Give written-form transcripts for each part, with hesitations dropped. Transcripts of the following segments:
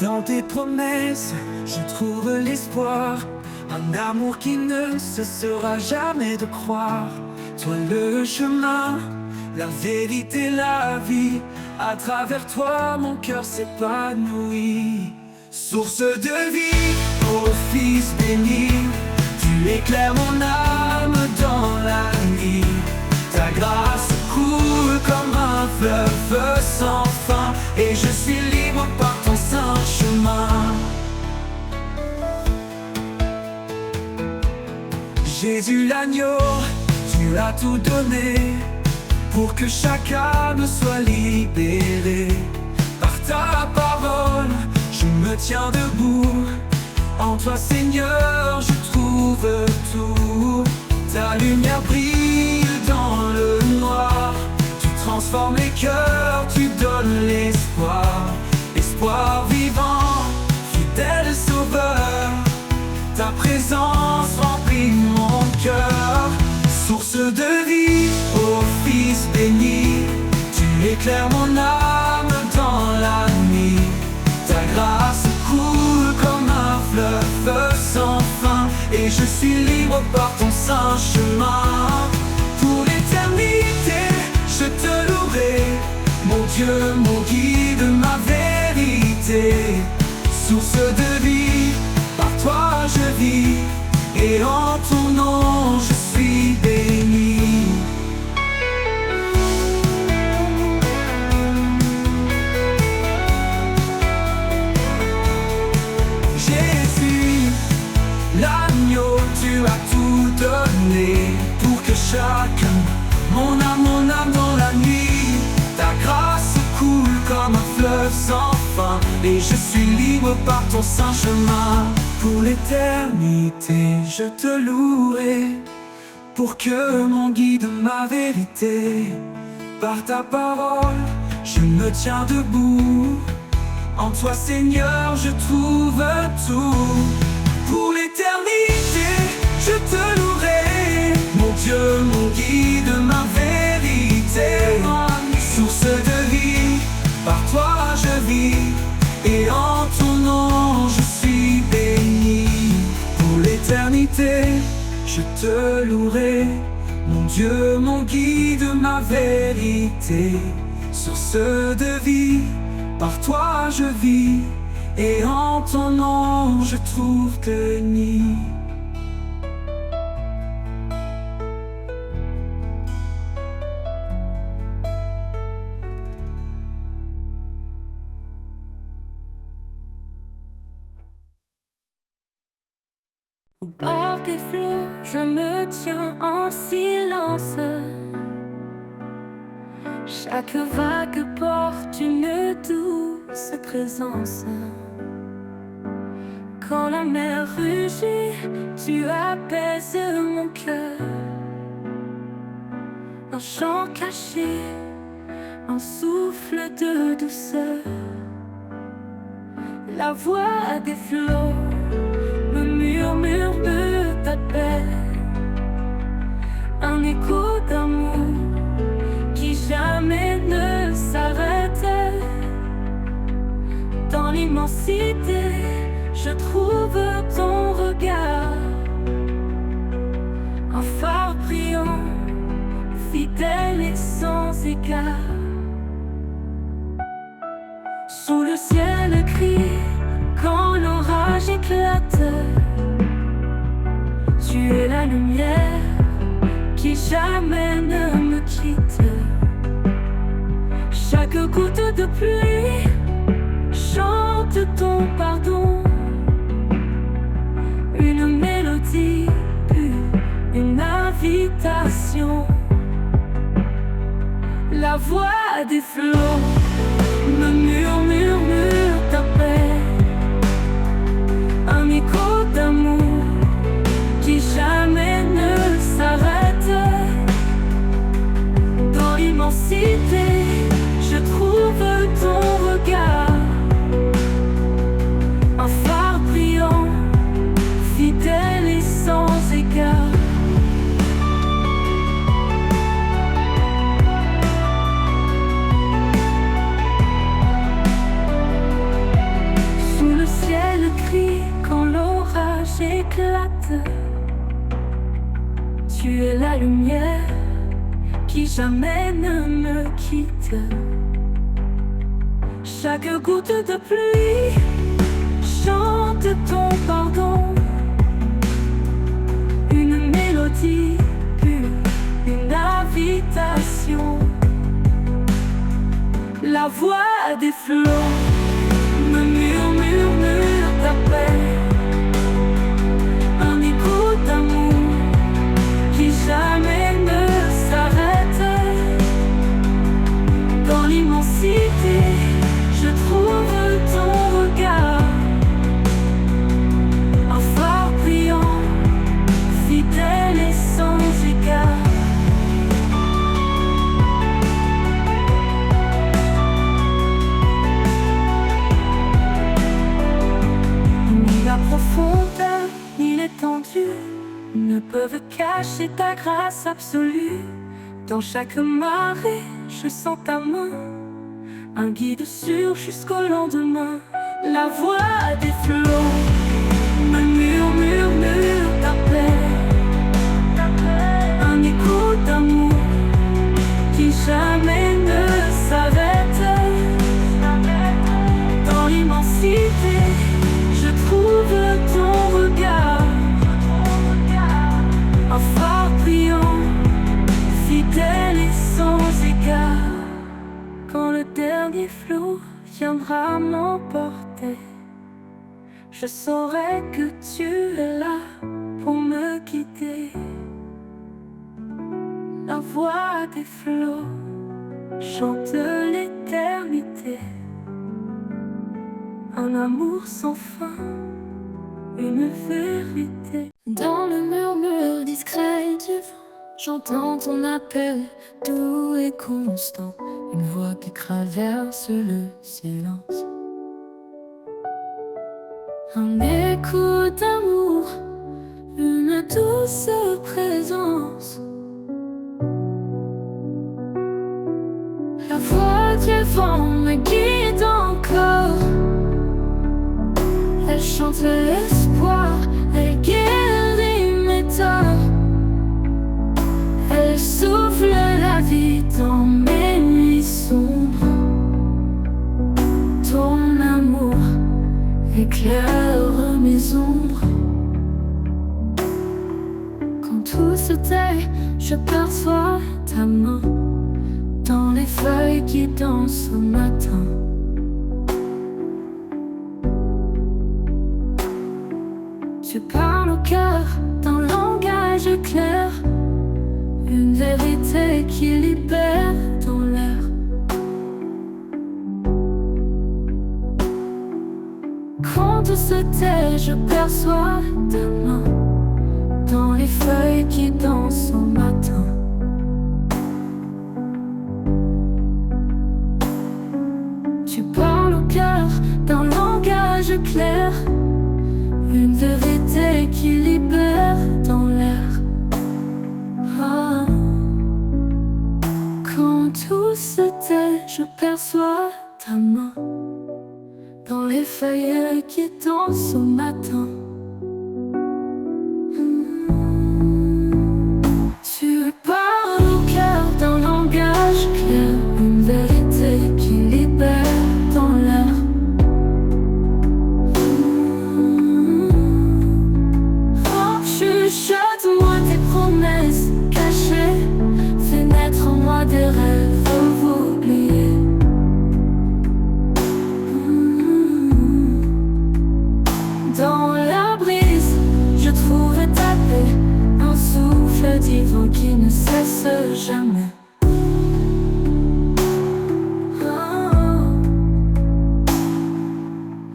Dans tes promesses, je trouve l'espoir. Un amour qui ne cessera jamais de croire. Toi le chemin, la vérité, la vie. À travers toi, mon cœur s'épanouit. Source de vie, ô Fils béni, tu éclaires mon âme dans la nuit. Ta grâce coule comme un fleuve sans fin, et je suis libre par ton saint chemin. Jésus l'agneau, tu as tout donné pour que chaque âme soit libérée. Par ta parole, je me tiens debout. En toi, Seigneur, je trouve tout. Ta lumière brille dans le noir. Tu transformes les cœurs, tu donnes l'espoir. Espoir vivant, fidèle sauveur. Ta présence remplit mon cœur. Source de vie, ô Fils béni, tu éclaires mon âme dans la nuit. Ta grâce coule comme un fleuve sans fin, et je suis libre par ton saint chemin. Pour l'éternité, je te louerai, mon Dieu, mon guide, ma vérité. Source de vie, par toi je vis, et en ton nom je suis béni. Jésus, l'agneau, tu as tout donné pour que chacun, mon âme dans la nuit. Ta grâce coule comme un fleuve sans fin, et je suis libre par ton saint chemin. Pour l'éternité, je te louerai, pour que mon guide, ma vérité. Par ta parole, je me tiens debout. En toi, Seigneur, je trouve tout. Pour l'éternité, je te louerai, mon Dieu, mon guide, ma vérité. Source de vie, par toi je vis, et en ton nom je suis béni. Pour l'éternité, je te louerai, mon Dieu, mon guide, ma vérité. Source de vie, par toi je vis, et en ton nom je trouve que nid. Au bord des flots, je me tiens en silence. Chaque vague porte une douce présence. Quand la mer rugit, tu apaises mon cœur. Un chant caché, un souffle de douceur. La voix des flots me murmure de ta paix. Un écho d'amour qui jamais ne s'arrête. Dans l'immensité, je trouve ton regard. Un phare brillant, fidèle et sans égard. Sous le ciel gris, quand l'orage éclate, tu es la lumière qui jamais ne me quitte. Chaque goutte de pluie chante ton pardon. Une mélodie pure, une invitation. La voix des flots me murmure ta paix. Un écho d'amour qui jamais ne s'arrête. Dans l'immensité, je trouve ton regard. Un phare brillant, fidèle et sans égard. es la lumière qui jamais ne me quitte. Chaque goutte de pluie chante ton pardon. Une mélodie pure, une invitation. La voix des flots me murmure ta paix. Un écho d'amour qui jamais ne s'arrête. Dans l'immensité, je trouve ton regard, un phare brillant, fidèle et sans égard. Ni la profondeur, ni l'étendue ne peuvent cacher ta grâce absolue. Dans chaque marée, je sens ta main, un guide sûr jusqu'au lendemain. La voix des flots me murmure ta paix. Un écho d'amour qui jamais ne s'arrête. Dans l'immensité, je trouve ton regard, un phare brillant, fidèle et sans égard. Quand le dernier flot viendra m'emporter, je saurai que tu es là pour me guider. La voix des flots chante l'éternité, un amour sans fin, une vérité. Dans le murmure discret du vent, j'entends ton appel doux et constant, une voix qui traverse le silence. Un écho d'amour, une douce présence. La voix du vent me guide encore. Elle chante l'espoir, elle guérit mes torts. Elle souffle la vie dans mes nuits sombres. Ton amour éclaire mes ombres. Quand tout se tait, je perçois ta main dans les feuilles qui dansent au matin. Tu parles au cœur d'un langage clair, une vérité qui libère dans l'air. Quand tout se tait, je perçois ta main dans les feuilles qui dansent au matin. Tu parles au cœur d'un langage clair, une vérité qui libère dans l'air. Ah. Quand tout se tait, je perçois ta main dans les feuilles qui dansent au matin. Tu parles au cœur d'un langage clair, une vérité qui libère dans l'air. Chuchote-moi tes promesses cachées, fais naître en moi des rêves oubliés. Dans la brise, je trouve ta paix, un souffle divin qui ne cesse jamais.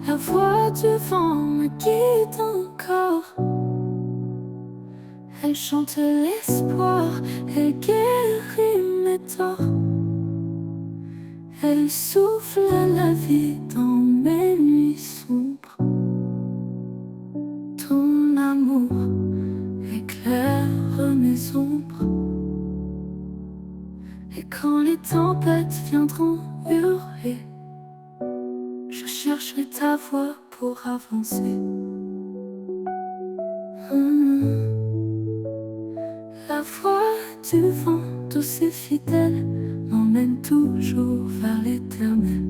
La voix du vent me guide encore. Elle chante l'espoir, elle guérit mes torts. Elle souffle la vie dans mes nuits sombres. Ton amour éclaire mes ombres. Et quand les tempêtes viendront hurler, je chercherai ta voix pour avancer. La voix du vent douce et fidèle m'emmène toujours vers l'éternel.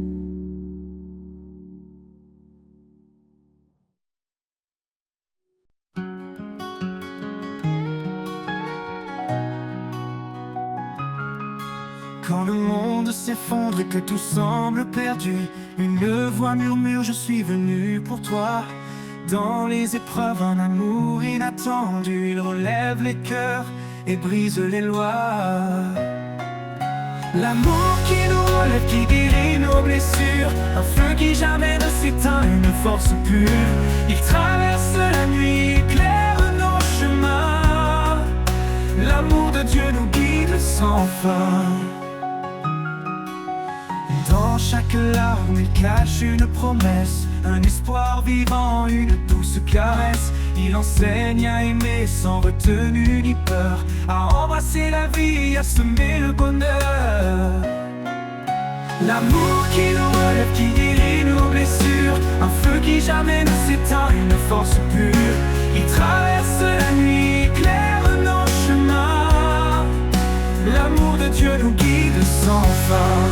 Quand le monde s'effondre et que tout semble perdu, une voix murmure: je suis venu pour toi. Dans les épreuves, un amour inattendu, il relève les cœurs et brise les lois. L'amour qui nous relève, qui guérit nos blessures, un feu qui jamais ne s'éteint, une force pure. Il traverse la nuit, éclaire nos chemins. L'amour de Dieu nous guide sans fin. Dans chaque larme, il cache une promesse, un espoir vivant, une douce caresse. Il enseigne à aimer sans retenue ni peur, à embrasser la vie, à semer le bonheur. L'amour qui nous relève, qui guérit nos blessures, un feu qui jamais ne s'éteint, une force pure. Il traverse la nuit, éclaire nos chemins. L'amour de Dieu nous guide sans fin.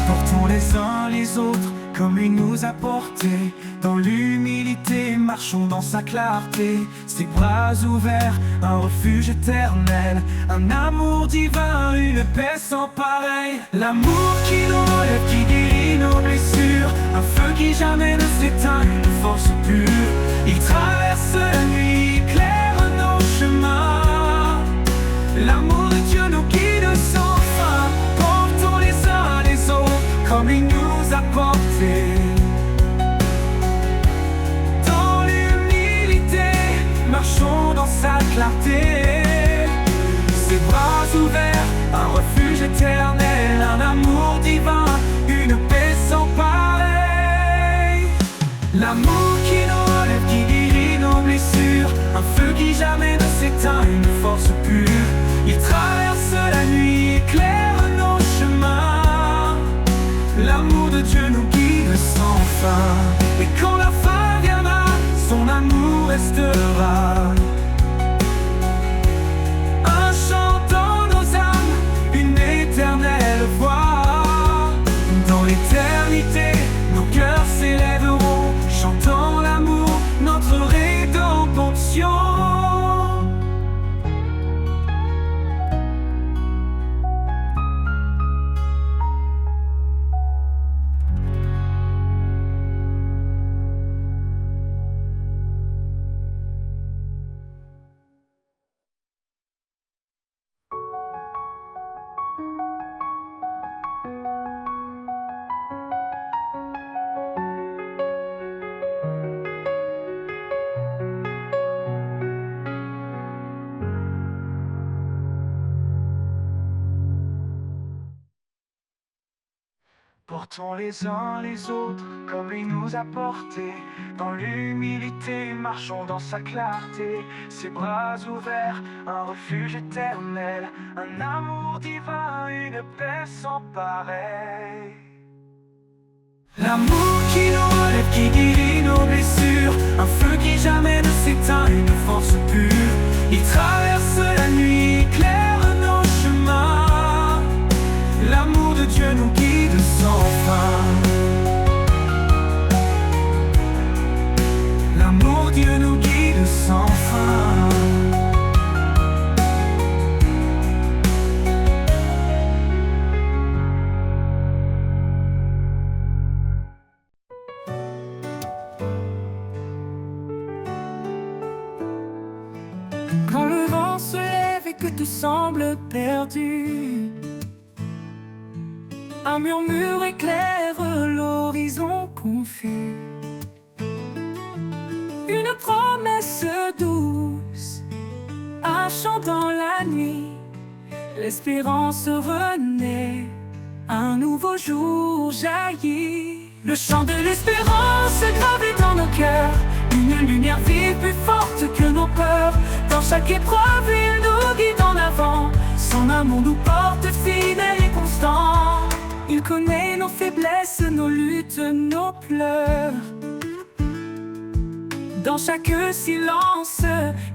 Portons les uns les autres comme il nous a portés. Dans l'humilité, marchons dans sa clarté. Ses bras ouverts, un refuge éternel, un amour divin, une paix sans pareil. L'amour qui nous relève, qui guérit nos blessures, un feu qui jamais ne s'éteint, une force pure. Il traverse la nuit, éclaire nos chemins. L'amour de Dieu nous guide sans fin. Portons les uns les autres comme il nous a portés. Dans l'humilité, marchons dans sa clarté. Ses bras ouverts, un refuge éternel, un amour divin, une paix sans pareil. L'amour qui nous relève, qui guérit nos blessures, un feu qui jamais ne s'éteint, une force pure. Il traverse la nuit, éclaire nos chemins. L'amour de Dieu nous guide sans fin. Et quand la fin viendra, son amour restera. Un chant dans nos âmes, une éternelle voix. Dans l'éternité, nos cœurs s'élèveront, chantant l'amour, notre rédemption. Portons les uns les autres comme il nous a portés. Dans l'humilité, marchons dans sa clarté. Ses bras ouverts, un refuge éternel, un amour divin, une paix sans pareil. L'amour qui nous relève, qui guérit nos blessures, un feu qui jamais ne s'éteint, une force pure. Il traverse la nuit, éclaire nos chemins. L'amour de Dieu nous guide sans fin. L'amour de Dieu nous guide sans fin. Quand le vent se lève et que tout semble perdu, un murmure éclaire l'horizon confus. Une promesse douce, un chant dans la nuit. L'espérance renaît, un nouveau jour jaillit. Le chant de l'espérance gravé dans nos cœurs, une lumière vive plus forte que nos peurs. Dans chaque épreuve, il nous guide en avant. Son amour nous porte fidèles et constants. Il connaît nos faiblesses, nos luttes, nos pleurs. Dans chaque silence,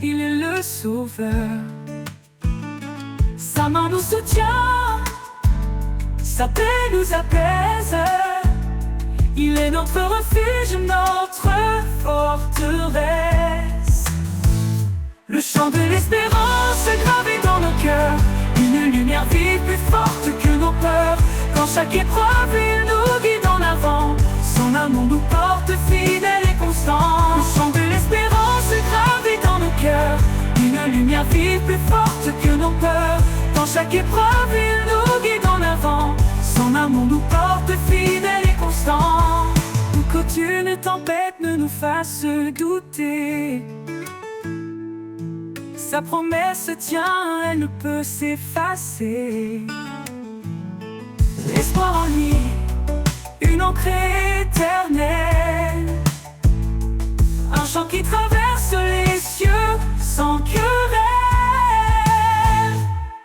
il est le sauveur. Sa main nous soutient, sa paix nous apaise. Il est notre refuge, notre forteresse. Le chant de l'espérance gravé dans nos cœurs, une lumière vive plus forte que nos peurs. Quand chaque épreuve, il nous guide en avant. Son amour nous porte fidèles et constants. Le chant de l'espérance gravé dans nos cœurs, une lumière vive plus forte que nos peurs. Dans chaque épreuve, il nous guide en avant. Son amour nous porte fidèles et constants. Pour qu'aucune tempête ne nous fasse douter, sa promesse tient, elle ne peut s'effacer. L'espoir en lui, une encre éternelle, un chant qui traverse les cieux sans querelle.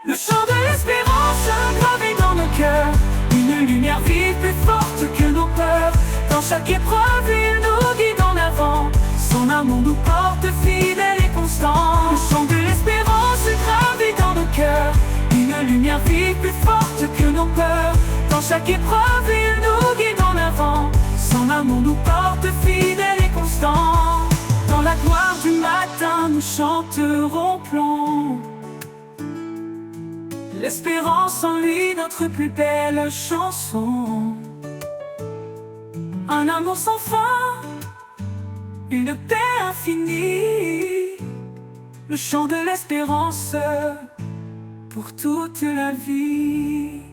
Le chant de l'espérance gravé dans nos cœurs, une lumière vive plus forte que nos peurs. Dans chaque épreuve, il nous guide en avant. Son amour nous porte fidèles et constants. Le chant de l'espérance gravé dans nos cœurs, une lumière vive plus forte que nos peurs. Dans chaque épreuve, il nous guide en avant. Son amour nous porte fidèles et constants. Dans la gloire du matin, nous chanterons plomb. L'espérance en lui, notre plus belle chanson. Un amour sans fin, une paix infinie. Le chant de l'espérance pour toute la vie.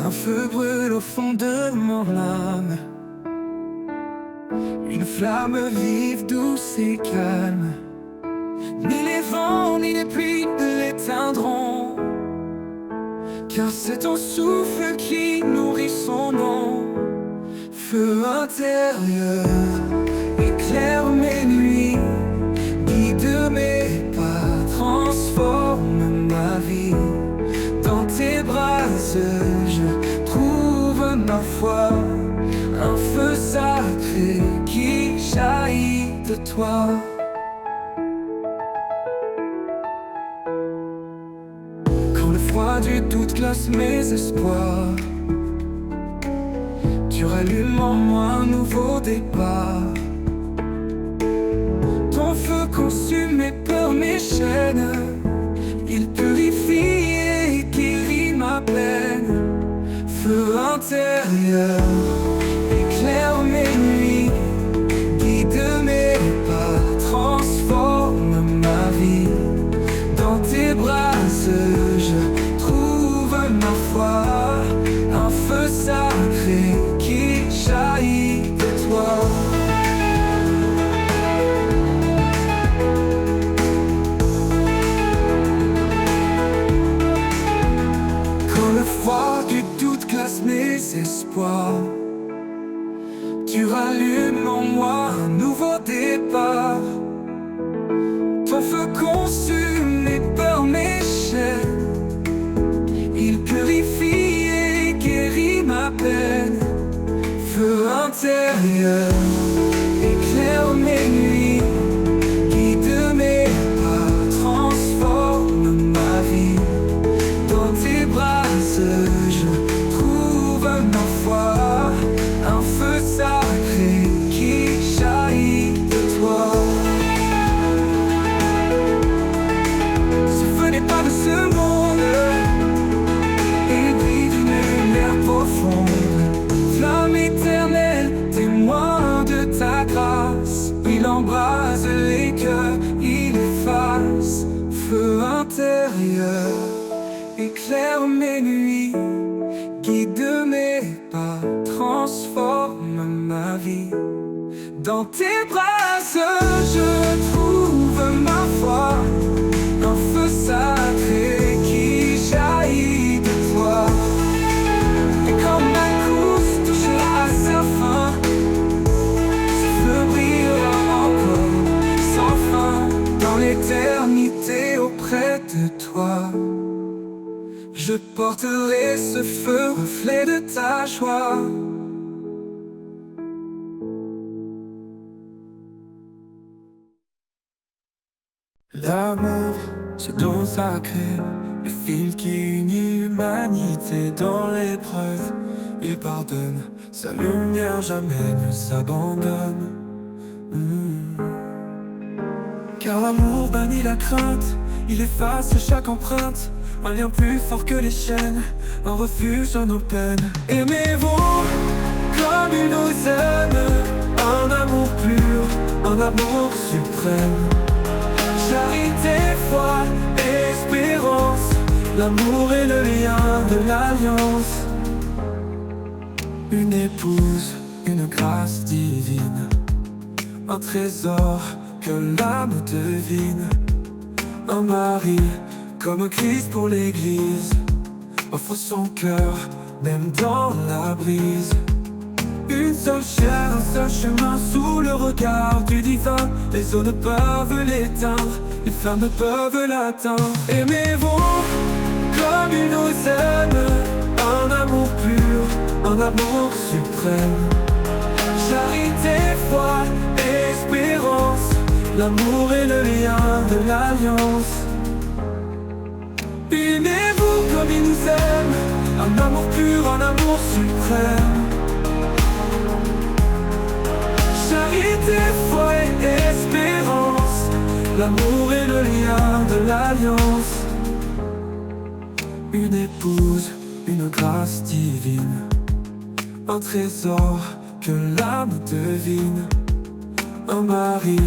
Un feu brûle au fond de mon âme, une flamme vive, douce et calme. Ni les vents ni les pluies ne l'éteindront, car c'est ton souffle qui nourrit son nom. Feu intérieur, éclaire mes nuits, guide mes pas, transforme ma vie. Dans tes bras, je trouve ma foi, un feu sacré qui jaillit de toi. Quand le froid du doute glace mes espoirs, tu rallumes en moi un nouveau départ. Ton feu consume mes peurs, mes chaînes, il purifie et guérit ma peine. Feu intérieur, éclaire mes nuits, guide mes pas, transforme ma vie. Dans tes bras, je trouve ma foi, un feu sacré qui jaillit de toi. Du doute glace mes espoirs, tu rallumes en moi un nouveau départ. Ton feu consume mes peurs, mes chaînes, il purifie et guérit ma peine. Feu intérieur, éclaire mes nuits, guide mes pas, transforme ma vie. Dans tes bras, je trouve ma foi, un feu sacré qui jaillit de toi. Ce feu n'est pas de ce monde, il brille d'une lumière profonde. Flamme éternelle, témoin de ta grâce, il embrase les cœurs, il efface. Feu intérieur, éclaire mes nuits, guide mes pas, transforme ma vie. Dans tes bras, je trouve ma foi, un feu sacré qui jaillit de toi. Et quand ma course touche la J'apporterai ce feu, reflet de ta joie. L'amour, ce don sacré, le fil qui unit l'humanité dans l'épreuve. Il pardonne, sa lumière jamais ne s'abandonne. Car l'amour bannit la crainte, il efface chaque empreinte. Un lien plus fort que les chaînes, un refuge dans nos peines. Aimez-vous comme il nous aime, un amour pur, un amour suprême. Charité, foi, espérance, l'amour est le lien de l'alliance. Une épouse, une grâce divine, un trésor que l'âme devine. Un mari, comme Christ pour l'église, offre son cœur, même dans la brise. Une seule chair, un seul chemin sous le regard du divin. Les eaux ne peuvent l'éteindre, les flammes ne peuvent l'atteindre. Aimez-vous comme il nous aime, un amour pur, un amour suprême. Charité, foi, espérance, l'amour est le lien de l'alliance. Aimez-vous comme il nous aime, un amour pur, un amour suprême. Charité, foi et espérance, l'amour est le lien de l'alliance. Une épouse, une grâce divine, un trésor que l'âme devine. Un mari,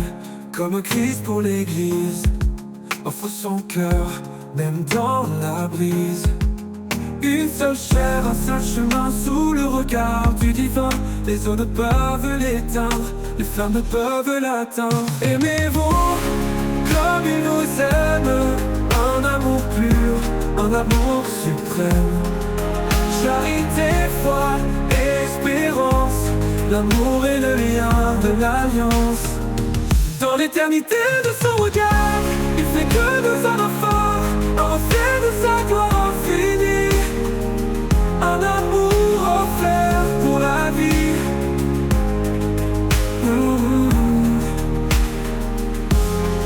comme Christ pour l'église, offre son cœur, même dans la brise. Une seule chair, un seul chemin sous le regard du divin. Les eaux ne peuvent l'éteindre, les flammes ne peuvent l'atteindre. Aimez-vous comme il nous aime, un amour pur, un amour suprême. Charité, foi, espérance, l'amour est le lien de l'alliance. Dans l'éternité de son regard, il fait que nous en forts, un reflet de sa gloire infinie. Un amour offert pour la vie.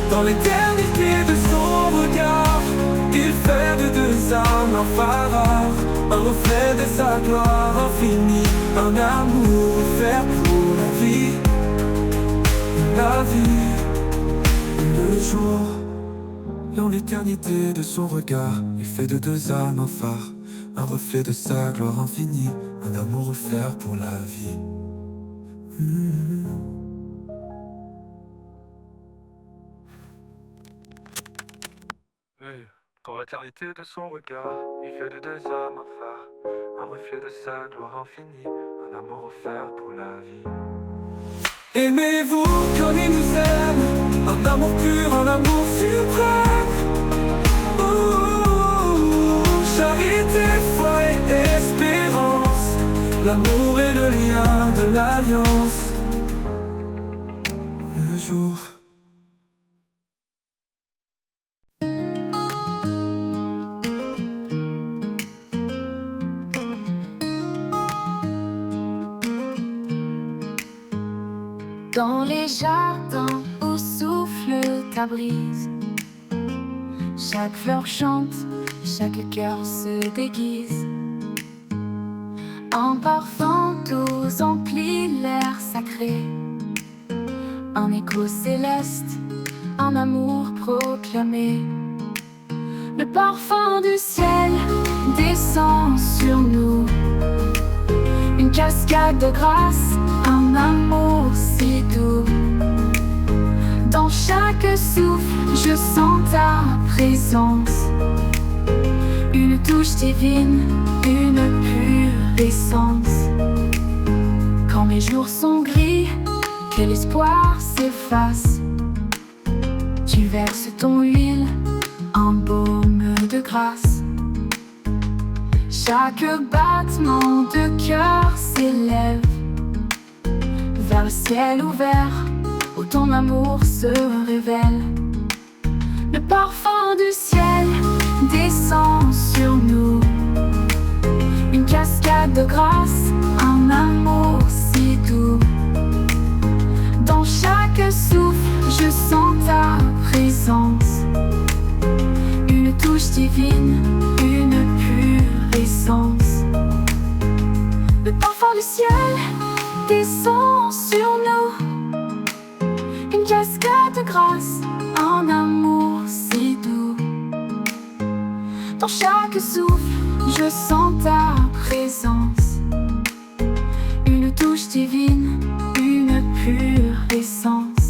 Dans l'éternité de son regard, il fait de deux âmes un phare, un reflet de sa gloire infinie. Un amour offert pour la vie. La vie, le jour. Dans l'éternité de son regard, il fait de deux âmes un phare, un reflet de sa gloire infinie, un amour offert pour la vie. Dans l'éternité de son regard, il fait de deux âmes un phare, un reflet de sa gloire infinie, un amour offert pour la vie. Aimez-vous comme il nous aime, un amour pur, un amour suprême. Charité, foi et espérance, l'amour est le lien de l'alliance. Le jour. Dans les jardins où souffle ta brise, chaque fleur chante, chaque cœur se déguise. Un parfum doux emplit l'air sacré, un écho céleste, un amour proclamé. Le parfum du ciel descend sur nous, une cascade de grâce, un amour si doux. Dans chaque souffle, je sens ta présence, une touche divine, une pure essence. Quand mes jours sont gris, que l'espoir s'efface, tu verses ton huile, un baume de grâce. Chaque battement de cœur s'élève vers le ciel ouvert, où ton amour se révèle. Le parfum du ciel descend sur nous, cascade de grâce, un amour si doux. Dans chaque souffle, je sens ta présence. Une touche divine, une pure essence. Le parfum du ciel descend sur nous. Une cascade de grâce, un amour si doux. Dans chaque souffle, je sens ta présence. Une touche divine, une pure essence.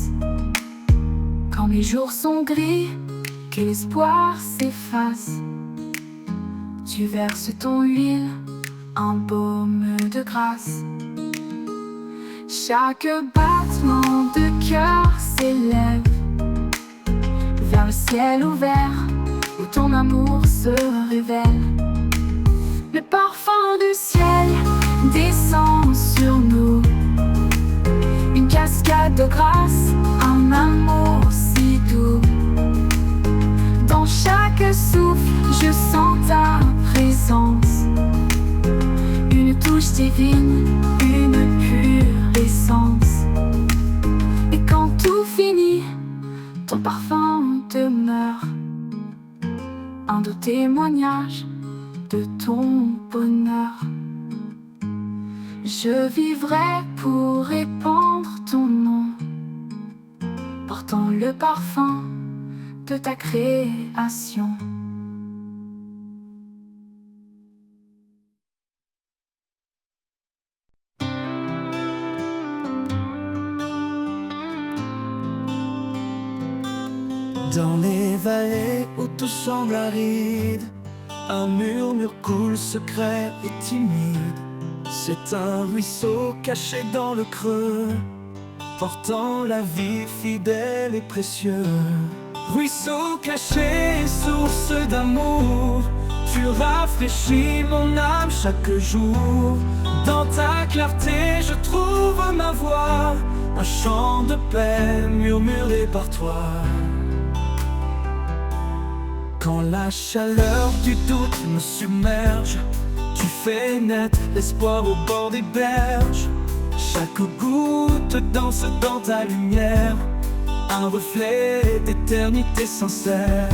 Quand les jours sont gris, que l'espoir s'efface, tu verses ton huile, un baume de grâce. Chaque battement de cœur s'élève vers le ciel ouvert où ton amour se révèle. Le parfum du ciel descend sur nous. Une cascade de grâce, un amour si doux. Dans chaque souffle, je sens ta présence. Une touche divine, une pure essence. Et quand tout finit, ton parfum demeure. Un doux témoignage de ton bonheur. Je vivrai pour répandre ton nom, portant le parfum de ta création. Dans les vallées où tout semble aride, un murmure coule secret et timide. C'est un ruisseau caché dans le creux, portant la vie fidèle et précieuse. Ruisseau caché, source d'amour, tu rafraîchis mon âme chaque jour. Dans ta clarté je trouve ma voix, un chant de paix murmuré par toi. Quand la chaleur du doute me submerge, tu fais naître l'espoir au bord des berges. Chaque goutte danse dans ta lumière, un reflet d'éternité sincère.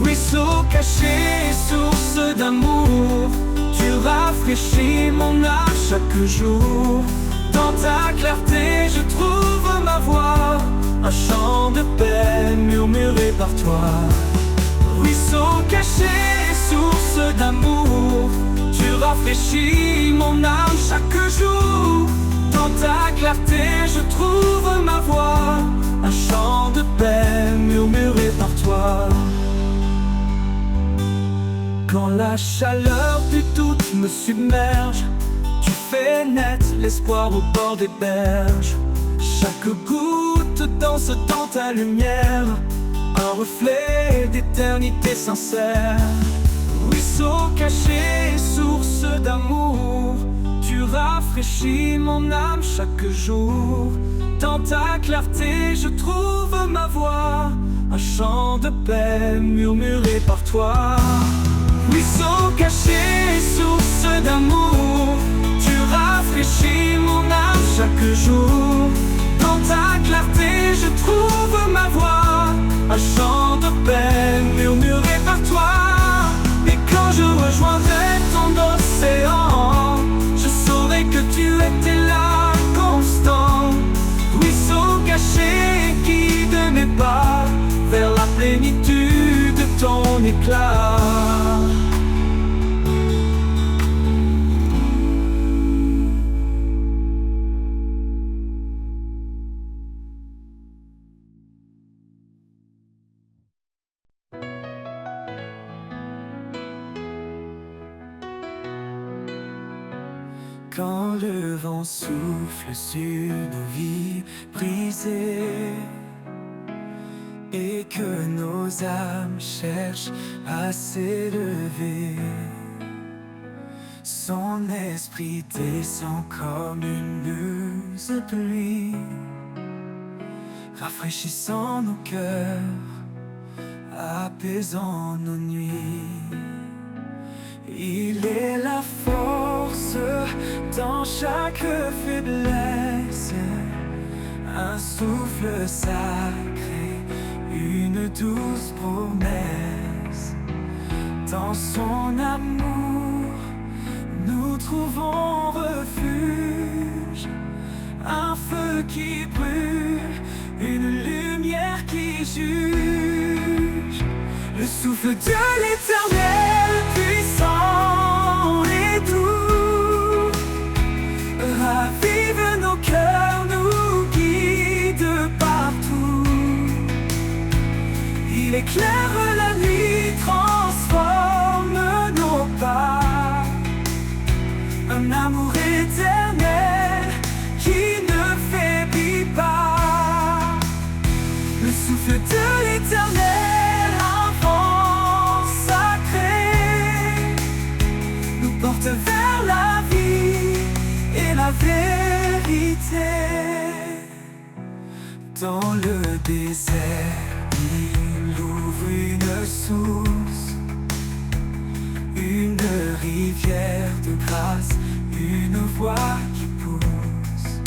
Ruisseau caché, source d'amour, tu rafraîchis mon âme chaque jour. Dans ta clarté je trouve ma voix, un chant de paix murmuré par toi. Ruisseau caché, source d'amour, tu rafraîchis mon âme chaque jour. Dans ta clarté je trouve ma voix, un chant de paix murmuré par toi. Quand la chaleur du doute me submerge, tu fais naître l'espoir au bord des berges. Chaque goutte danse dans ta lumière, un reflet d'éternité sincère. Ruisseau caché, source d'amour, tu rafraîchis mon âme chaque jour. Dans ta clarté je trouve ma voix, un chant de paix murmuré par toi. Ruisseau caché, source d'amour, tu rafraîchis mon âme chaque jour. Dans ta clarté je trouve ma voix, un chant de paix murmuré par toi. Et quand je rejoindrai ton océan, je saurai que tu étais là constant. Ruisseau caché, guide mes pas vers la plénitude de ton éclat. Quand le vent souffle sur nos vies brisées et que nos âmes cherchent à s'élever, son esprit descend comme une muse de pluie, rafraîchissant nos cœurs, apaisant nos nuits. Il est la force dans chaque faiblesse, un souffle sacré, une douce promesse. Dans son amour, nous trouvons refuge, un feu qui brûle, une lumière qui juge. Le souffle de l'Éternel, puissant et doux, ravive nos cœurs, nous guide partout. Il éclaire la nuit, transforme nos pas. Un amour éternel qui ne faiblit pas. Le souffle de l'Éternel, un vent sacré, nous porte vers la vie et la vérité. Dans le désert, il ouvre une source, une rivière de grâce, une voix qui pousse.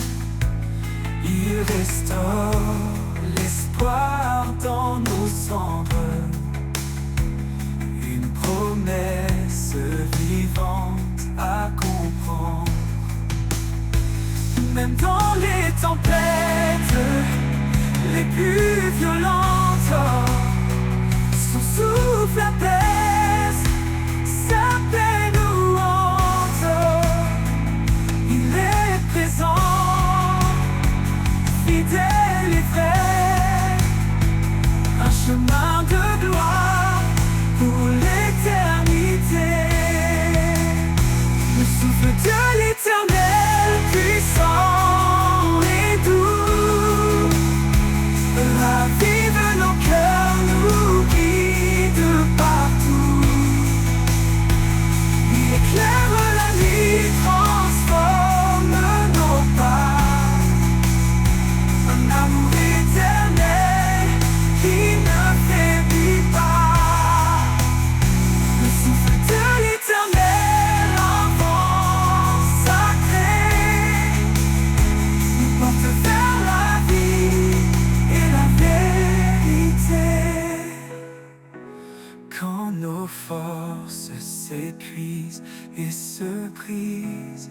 Il restaure l'espoir dans nos cendres, une promesse vivante à comprendre. Même dans les tempêtes les plus violentes, son souffle apaise, sa paix nous hante. Il est présent, fidèle et vrai, un chemin de gloire pour l'éternité. Le souffle de l'Éternel, puissant et doux, ravive nos cœurs, nous guide partout. Il éclaire la nuit, transforme nos pas. Un amour éternel qui ne faiblit pas. Le souffle de l'Éternel, un vent sacré, nous porte vers la vie et la vérité. Quand nos forces s'épuisent et se brisent,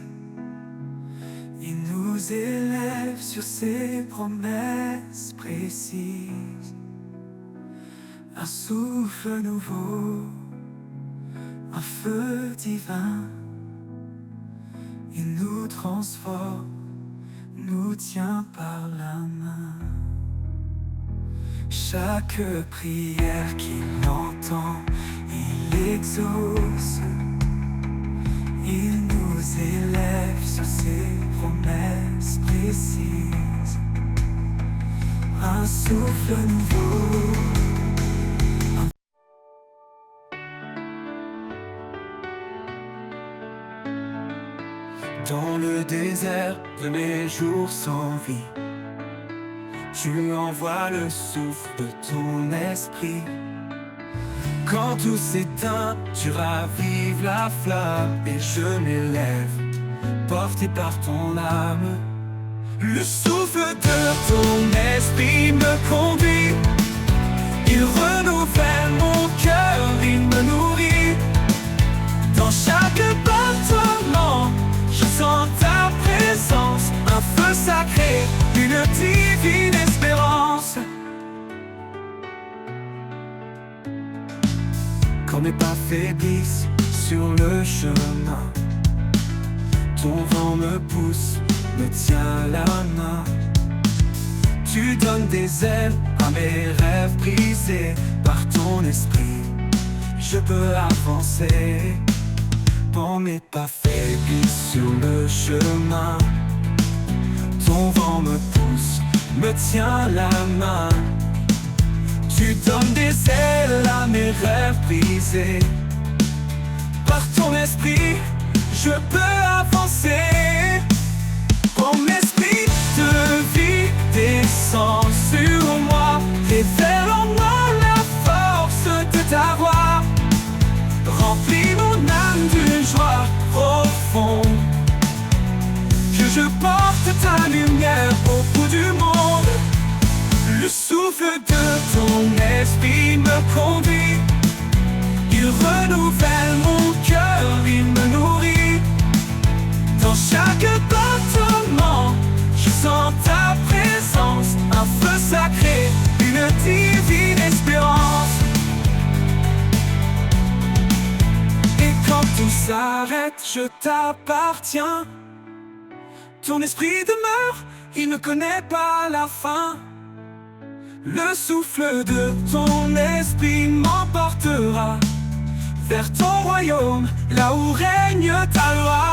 il nous élève sur ses promesses précises. Un souffle nouveau, un feu divin, il nous transforme, nous tient par la main. Chaque prière qu'il entend, il exauce. Il nous élève sur ses promesses précises. Un souffle nouveau. Dans le désert de mes jours sans vie, tu envoies le souffle de ton esprit. Quand tout s'éteint, tu ravives la flamme et je m'élève, porté par ton âme. Le souffle de ton esprit me conduit, il renouvelle mon cœur, il me nourrit. Dans chaque battement, je sens ta présence, un feu sacré, une divine espérance. Quand mes pas faiblissent sur le chemin, ton vent me pousse, me tient la main. Tu donnes des ailes à mes rêves brisés. Par ton esprit, je peux avancer. Quand mes pas faiblissent sur le chemin, ton vent me pousse, me tient la main. Tu donnes des ailes à mes rêves brisés. Par ton esprit, je peux avancer. Ton esprit de vie descend sur moi, révèle en moi la force de ta voix. Remplis mon âme Le souffle de ton esprit me conduit. Il renouvelle mon cœur, il me nourrit. Dans chaque battement, je sens ta présence. Un feu sacré, une divine espérance. Et quand tout s'arrête, je t'appartiens. Ton esprit demeure, il ne connaît pas la fin. Le souffle de ton esprit m'emportera vers ton royaume, là où règne ta loi.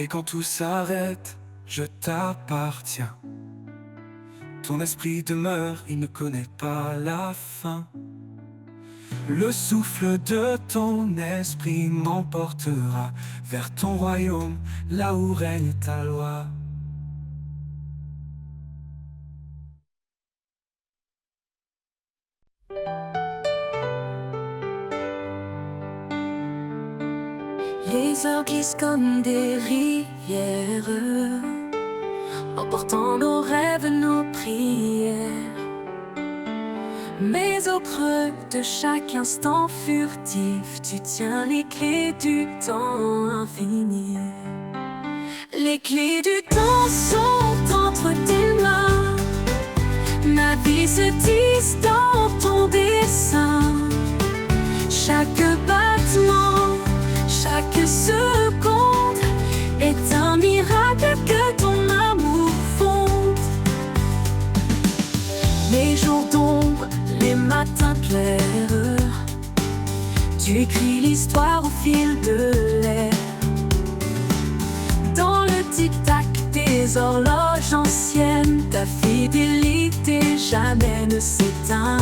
Et quand tout s'arrête, je t'appartiens. Ton esprit demeure, il ne connaît pas la fin. Le souffle de ton esprit m'emportera vers ton royaume, là où règne ta loi. Les heures glissent comme des rivières, emportant nos rêves, nos prières. Mais au creux de chaque instant furtif, tu tiens les clés du temps infini. Les clés du temps sont entre tes mains. Ma vie se tisse dans ton dessin. Chaque battement, chaque seconde est un miracle que ton amour fonde. Les jours d'ombre, les matins clairs, tu écris l'histoire au fil de l'air. Dans le tic-tac des horloges anciennes, ta fidélité jamais ne s'éteint.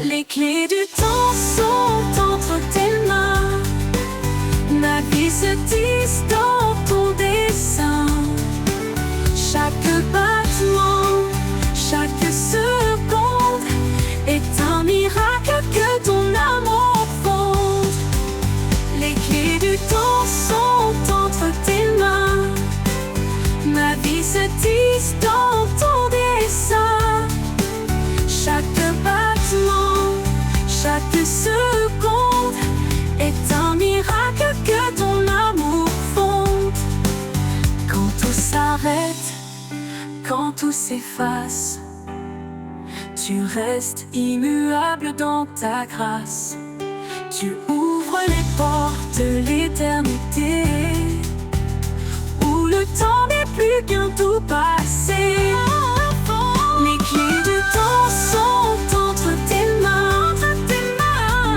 Les clés du temps sont entre tes mains. Ma vie se tisse dans ton dessin. Chaque battement, chaque seconde est un miracle que ton amour fonde. Les clés du temps sont entre tes mains. Ma vie se tisse dans ton dessin. Chaque battement, chaque seconde est un miracle que ton amour fonde. Quand tout s'arrête, quand tout s'efface, tu restes immuable dans ta grâce. Tu ouvres les portes de l'éternité, où le temps n'est plus qu'un doux passé. Les clés du temps sont entre tes mains.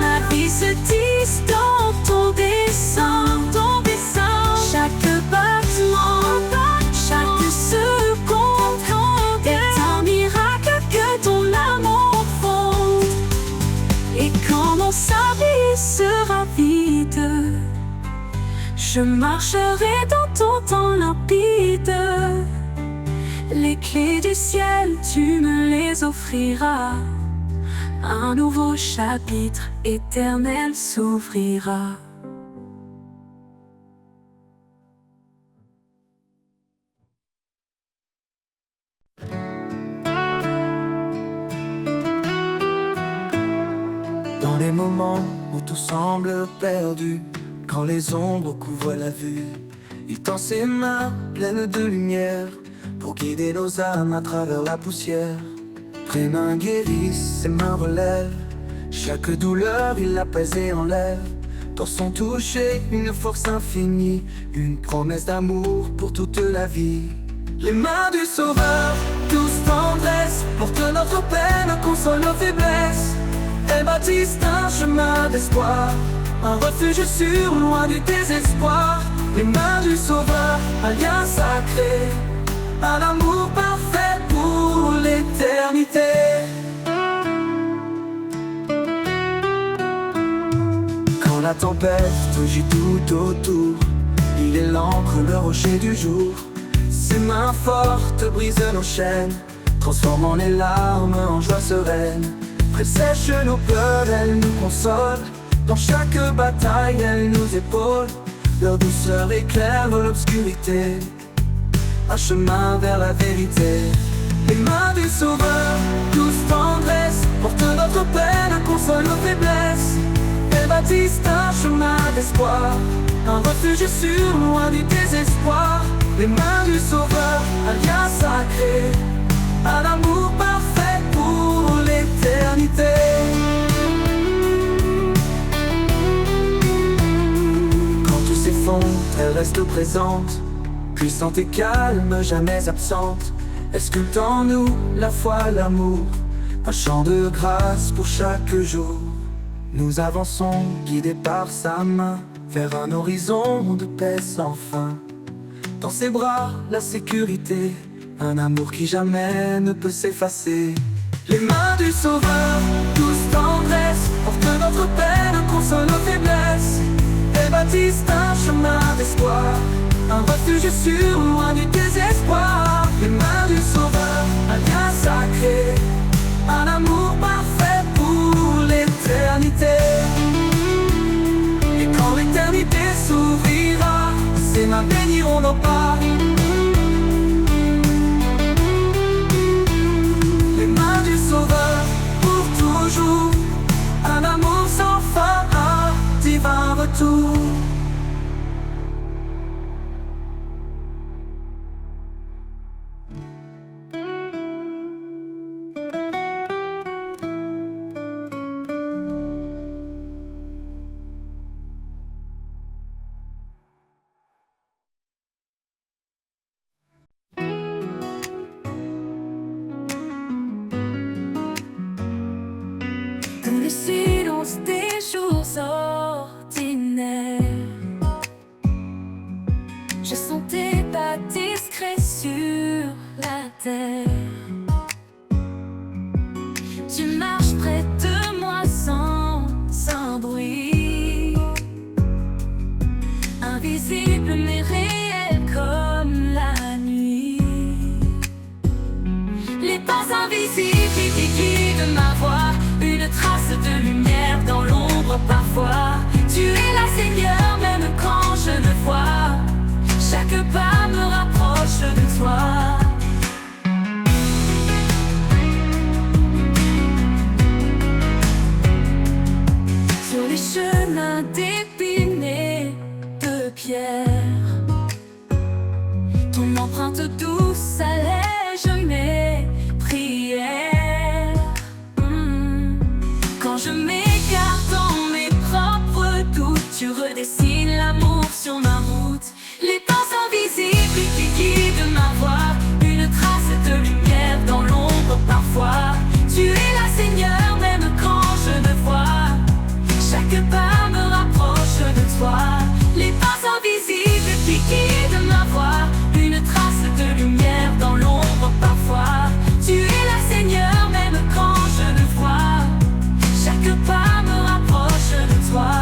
Ma vie se tisse dans ton dessin. Chaque battement, chaque seconde est un miracle que ton amour fonde. Et quand mon service sera vide, je marcherai dans ton temps limpide. Les clés du ciel, tu me les offriras. Un nouveau chapitre éternel s'ouvrira. Dans les moments où tout semble perdu, quand les ombres couvrent la vue, il tend ses mains pleines de lumière pour guider nos âmes à travers la poussière. Ses mains guérissent, ses mains relèvent chaque douleur, il l'apaise et enlève. Dans son toucher, une force infinie, une promesse d'amour pour toute la vie. Les mains du Sauveur, douce tendresse, portent notre peine, consolent nos faiblesses. Elles bâtissent un chemin d'espoir, un refuge sûr, loin du désespoir. Les mains du Sauveur, un lien sacré, un amour parfait pour l'éternité. Quand la tempête gît tout autour. Il est l'encre, le rocher du jour. Ses mains fortes brisent nos chaînes, transformant les larmes en joie sereine. Pressèche nos peurs, elle nous console. Dans chaque bataille, elle nous épaule. Leur douceur éclaire l'obscurité, un chemin vers la vérité. Les mains du Sauveur, douce tendresse, portent notre peine, consolent nos faiblesses. Elles bâtissent un chemin d'espoir, un refuge sûr, loin du désespoir. Les mains du Sauveur, un lien sacré, un amour parfait pour l'éternité. Quand tout s'effondre, elle reste présente, puissante et calme, jamais absente. Elle sculpte en nous la foi, l'amour, un chant de grâce pour chaque jour. Nous avançons, guidés par sa main, vers un horizon de paix sans fin. Dans ses bras, la sécurité, un amour qui jamais ne peut s'effacer. Les mains du Sauveur, douce tendresse, portent notre peine, consolent nos faiblesses. Elles bâtissent un chemin d'espoir, un refuge sûr, loin du désespoir. Les mains du Sauveur, un lien sacré, un amour parfait pour l'éternité. Et quand l'éternité s'ouvrira, ses mains béniront nos pas. Les mains du Sauveur, pour toujours, un amour sans fin, un divin retour. Dans le silence des jours ordinaires, je sens tes pas discrets sur la terre. Tu marches près de moi sans bruit, invisible mais réel comme la nuit. Les pas invisibles qui guident ma voix, une trace de lumière dans l'ombre parfois. Tu es là, Seigneur, même quand je ne vois. Chaque pas me rapproche de toi. Sur les chemins d'épines et de pierre, ton empreinte douce allège mes prières. Quand je m'égare dans mes propres doutes, tu redessines l'amour sur ma route. Les pas invisibles qui guident ma voix, une trace de lumière dans l'ombre parfois. Tu es là, Seigneur, même quand je ne vois. Chaque pas me rapproche de toi. Les pas invisibles qui guident ma voix, une trace de lumière dans l'ombre parfois. Tu es là, Seigneur, même quand je ne vois. Chaque pas me rapproche de toi.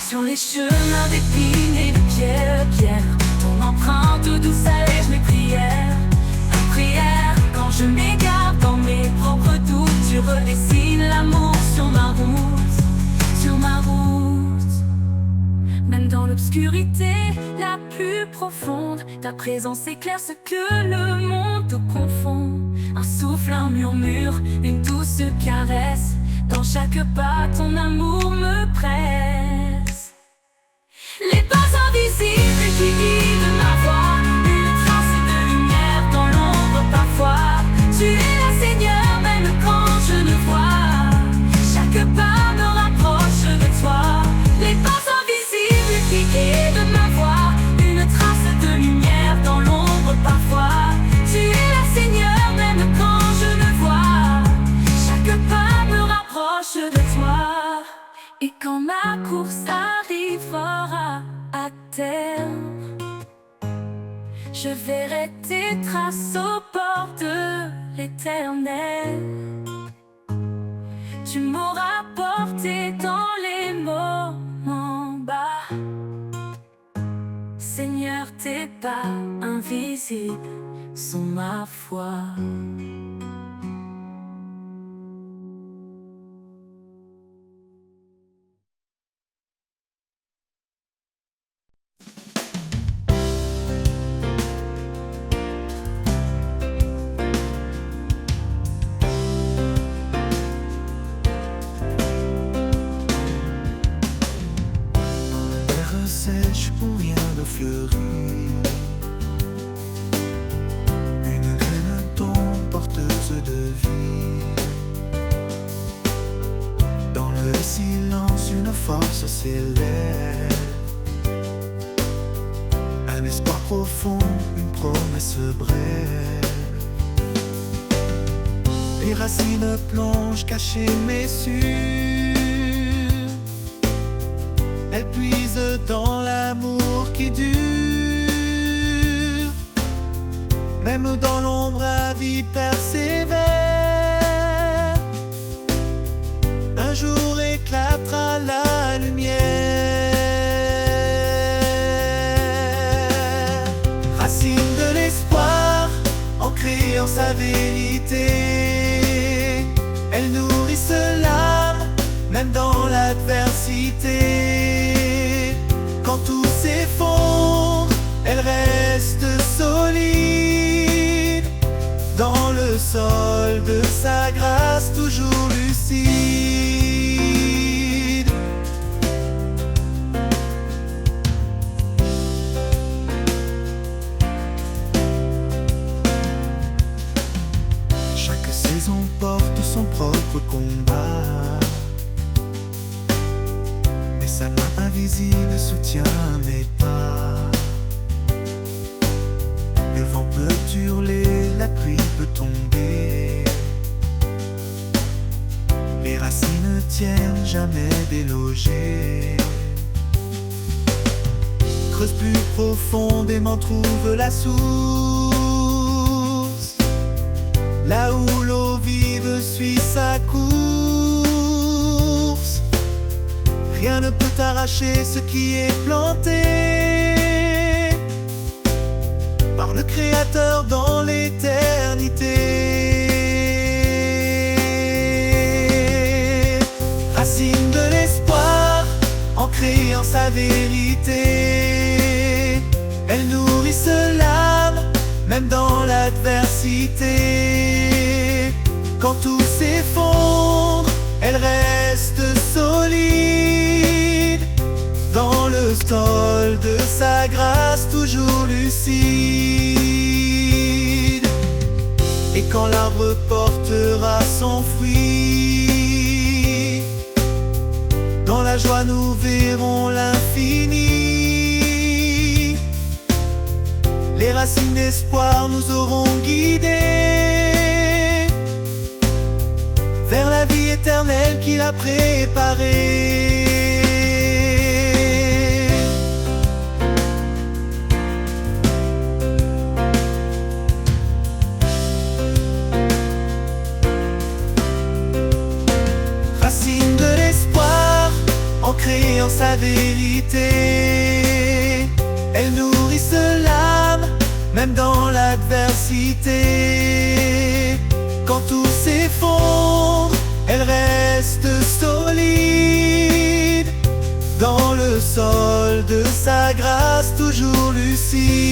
Sur les chemins d'épines et de pierre, ton empreinte douce allège mes prières. Prière, quand je m'égare dans mes propres doutes, tu redessines l'amour sur ma route, sur ma route. Même dans l'obscurité la plus profonde, ta présence éclaire ce que le monde confond. Un souffle, un murmure, une douce caresse. Dans chaque pas, ton amour me presse. Les pas invisibles qui guident ma voix, une trace de lumière dans l'ombre parfois. Tu es là, Seigneur, même quand je ne vois. Chaque pas me rapproche de toi. Les pas invisibles qui guident ma voix, une trace de lumière dans l'ombre parfois. Tu es là, Seigneur, même quand je ne vois. Chaque pas me rapproche de toi. Et quand ma course arrivera à terme, je verrai tes traces au bord de l'éternel. Tu m'auras porté dans les moments Seigneur, tes pas invisibles sont ma foi. Terre sèche où rien ne fleurit, une graine tombe porteuse de vie. Dans le silence, une force s'élève, un espoir profond, une promesse brève. Les racines plongent cachées mais sûres, elles puisent dans l'amour qui dure. Même dans l'ombre, la vie persévère. Un jour éclatera la lumière. Racine de l'espoir, ancrée en sa vérité, elles nourrissent l'âme, même dans l'adversité. Quand tout s'effondre, elles restent solides, dans le sol de sa grâce toujours lucide. Chaque saison porte son propre combat, mais sa main invisible soutient mes pas. Le vent peut hurler, la pluie peut tomber, les racines tiennent jamais délogées. Creuse plus profondément, trouve la source, là où l'eau vive suit sa course. Rien ne peut arracher ce qui est planté par le Créateur dans l'éternité. Racine de l'espoir, ancrée en sa vérité, elles nourrissent l'âme, même dans l'adversité. Quand tout s'effondre, elles restent solides, dans le sol de sa grâce toujours lucide. Et quand l'arbre portera son fruit, dans la joie nous verrons l'infini. Les racines d'espoir nous auront guidés vers la vie éternelle qu'il a préparée. Racine de l'espoir, ancrée en sa vérité, elles nourrissent l'âme, même dans l'adversité. Quand tout s'effondre, elles restent solides, dans le sol de sa grâce toujours lucide.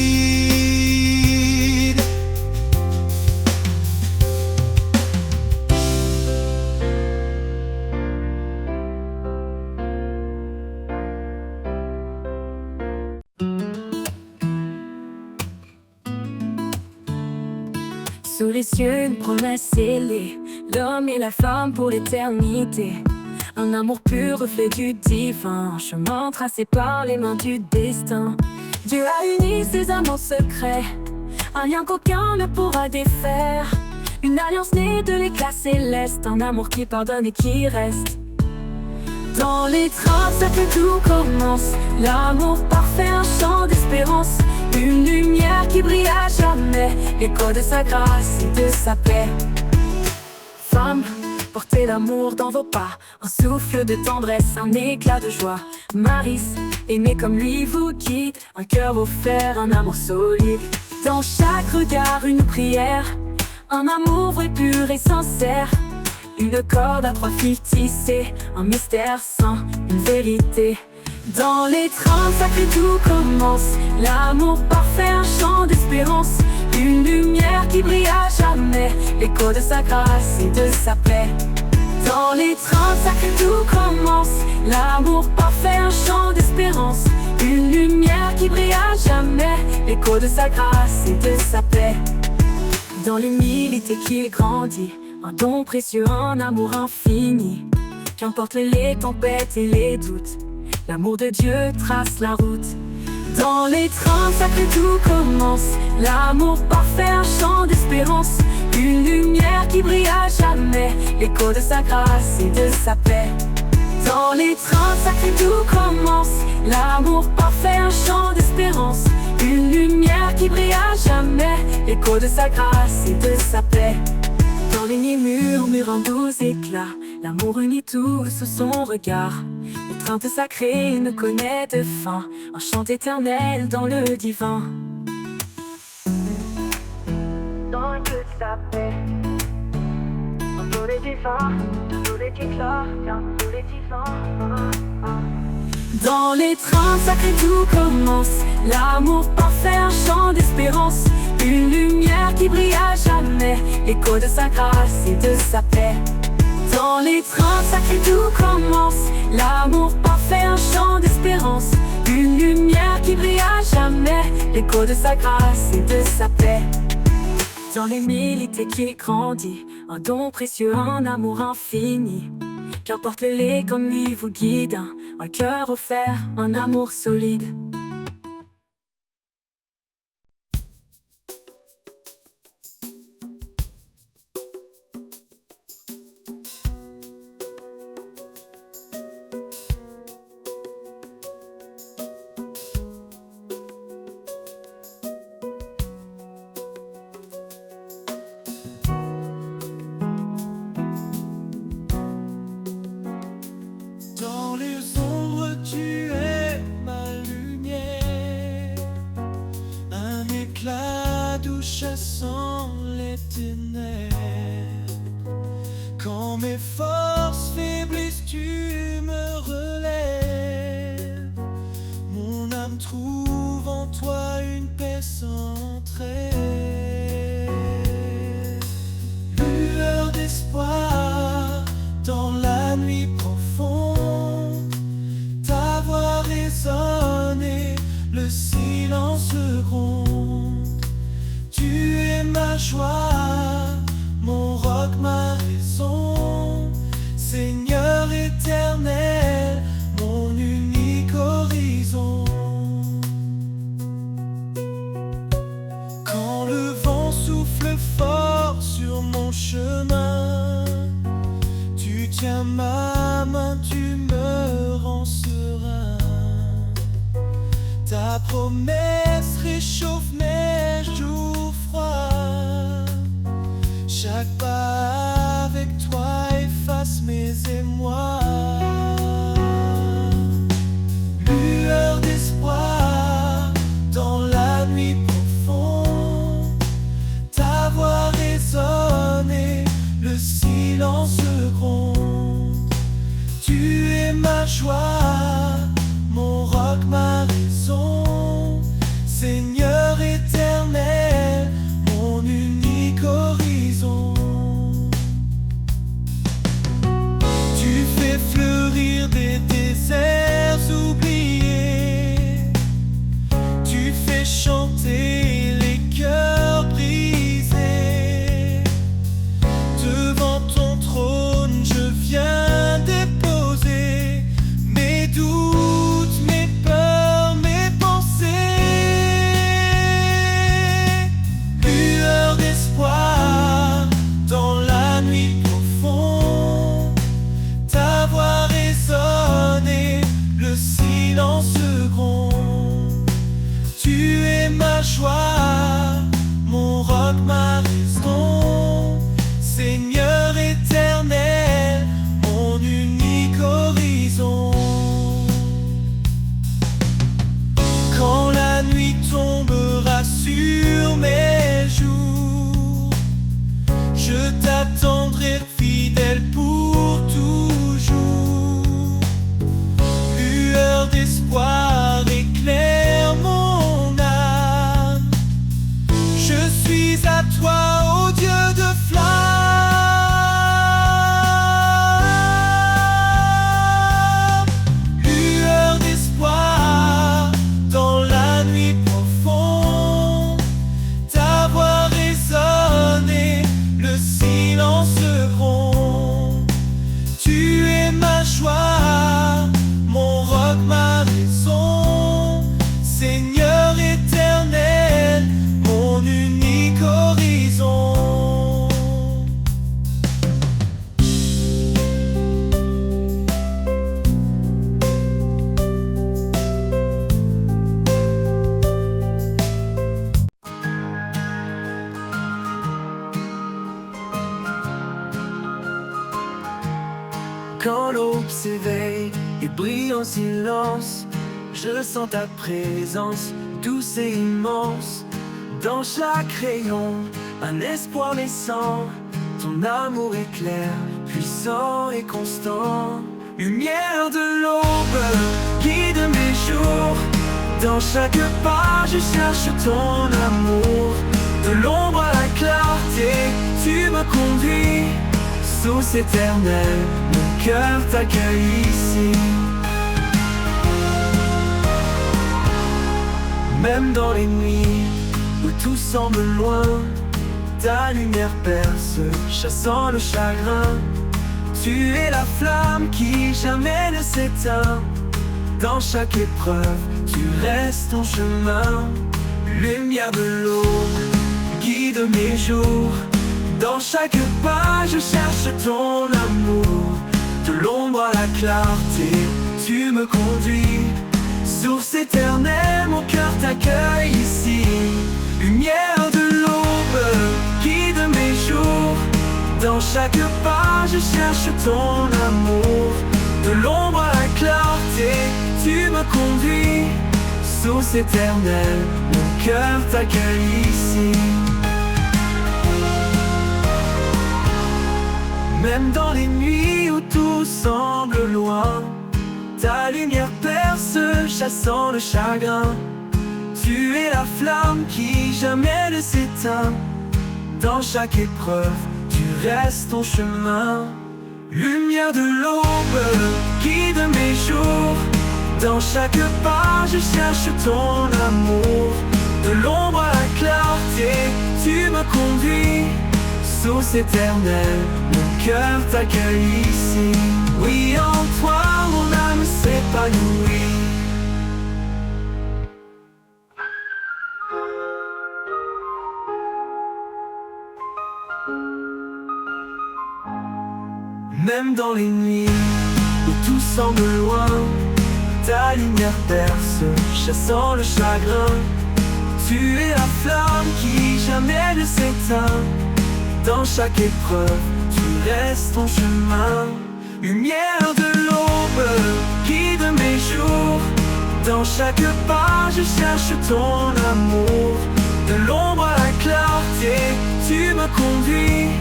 Sous les cieux, une promesse scellée, l'homme et la femme pour l'éternité. Un amour pur, reflet du divin, chemin tracé par les mains du destin. Dieu a uni ses amants secrets, un lien qu'aucun ne pourra défaire. Une alliance née de l'éclat céleste, un amour qui pardonne et qui reste. Dans les traces que tout commence, l'amour parfait, un chant d'espérance. Une lumière qui brille à jamais, l'écho de sa grâce et de sa paix. Femme, portez l'amour dans vos pas, un souffle de tendresse, un éclat de joie. Maris, Aimer comme lui vous guide, un cœur offert, un amour solide. Dans chaque regard une prière, un amour vrai, pur et sincère. Une corde à 3 fils tissée, un mystère sans une vérité. Dans les 30 sacrés tout commence, l'amour parfait, un chant d'espérance. Une lumière qui brille à jamais, l'écho de sa grâce et de sa paix. Dans les 30 sacrés tout commence, l'amour parfait, un chant d'espérance. Une lumière qui brille à jamais, l'écho de sa grâce et de sa paix. Dans l'humilité qu'il grandit, un don précieux, un amour infini. Qu'importe les tempêtes et les doutes, l'amour de Dieu trace la route. Dans les 30 sacrés tout commence, l'amour parfait, un chant d'espérance. Une lumière qui brille à jamais, l'écho de sa grâce et de sa paix. Dans les 30 sacrés tout commence, l'amour parfait, un chant d'espérance. Une lumière qui brille à jamais, l'écho de sa grâce et de sa paix. Dans les nids murmure un doux éclat, l'amour unit tous sous son regard. L'étreinte sacrée ne connaît de fin, un chant éternel dans le divin. Dans toute sa paix, un tous les divins, tous les divins, tous les divins. Dans les 30 sacrés tout commence, l'amour parfait, un chant d'espérance. Une lumière qui brille à jamais, l'écho de sa grâce et de sa paix. Dans les 30 sacrés tout commence, l'amour parfait, un chant d'espérance. Une lumière qui brille à jamais, l'écho de sa grâce et de sa paix. Dans l'humilité qui grandit, un don précieux, un amour infini. Qu'importe les comme lui vous guide, un cœur offert, un amour solide. Dans les ombres, tu es ma lumière, un éclat doux chassant les ténèbres. Quand mes forces faiblissent, tu me relèves. Mon âme trouve en toi une paix sans trêve. Lueur d'espoir dans la nuit profonde, ta voix résonne et le silence gronde. Tu es ma joie, mon roc, ma raison, Seigneur éternel, mon unique horizon. Quand le vent souffle fort sur mon chemin, tu tiens ma main, tu me rends serein. Ta promesse réchauffe mes jours froids. Chaque pas avec toi efface mes émois. Lueur d'espoir dans la nuit profonde, ta voix résonne et le silence gronde. Tu es ma joie, mon roc, ma raison, Seigneur éternel, mon unique horizon. Tu fais bruit en silence, je sens ta présence, douce et immense. Dans chaque rayon, un espoir naissant. Ton amour est clair, puissant et constant. Lumière de l'aube, guide mes jours. Dans chaque pas, je cherche ton amour. De l'ombre à la clarté, tu me conduis. Source éternelle, mon cœur t'accueille ici. Même dans les nuits où tout semble loin, ta lumière perce, chassant le chagrin. Tu es la flamme qui jamais ne s'éteint. Dans chaque épreuve, tu restes en chemin. Lumière de l'aube, guide mes jours. Dans chaque pas, je cherche ton amour. De l'ombre à la clarté, tu me conduis. Source éternelle, mon cœur t'accueille ici. Lumière de l'aube, guide mes jours. Dans chaque pas, je cherche ton amour. De l'ombre à la clarté, tu me conduis. Source éternelle, mon cœur t'accueille ici. Même dans les nuits où tout semble loin, ta lumière perce, chassant le chagrin. Tu es la flamme qui jamais ne s'éteint. Dans chaque épreuve, tu restes ton chemin. Lumière de l'aube, guide mes jours. Dans chaque pas, je cherche ton amour. De l'ombre à la clarté, tu me conduis. Source éternelle, mon cœur t'accueille ici. Oui, en toi, mon âme s'épanouit. Même dans les nuits où tout semble loin, ta lumière perce, chassant le chagrin. Tu es la flamme qui jamais ne s'éteint. Dans chaque épreuve, tu restes ton chemin. Lumière de l'aube, guide mes jours. Dans chaque pas, je cherche ton amour. De l'ombre à la clarté, tu me conduis.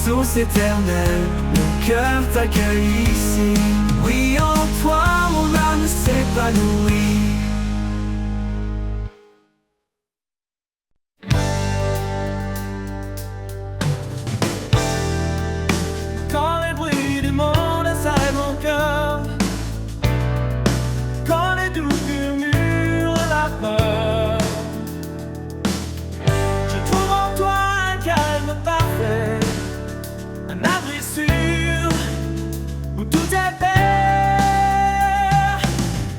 Source éternelle, mon cœur t'accueille ici. Oui, en toi, mon âme s'épanouit. Quand les bruits du monde assaillent mon cœur, quand les doux murmurent la peur, je trouve en toi un calme parfait, un abri sûr où tout est paix.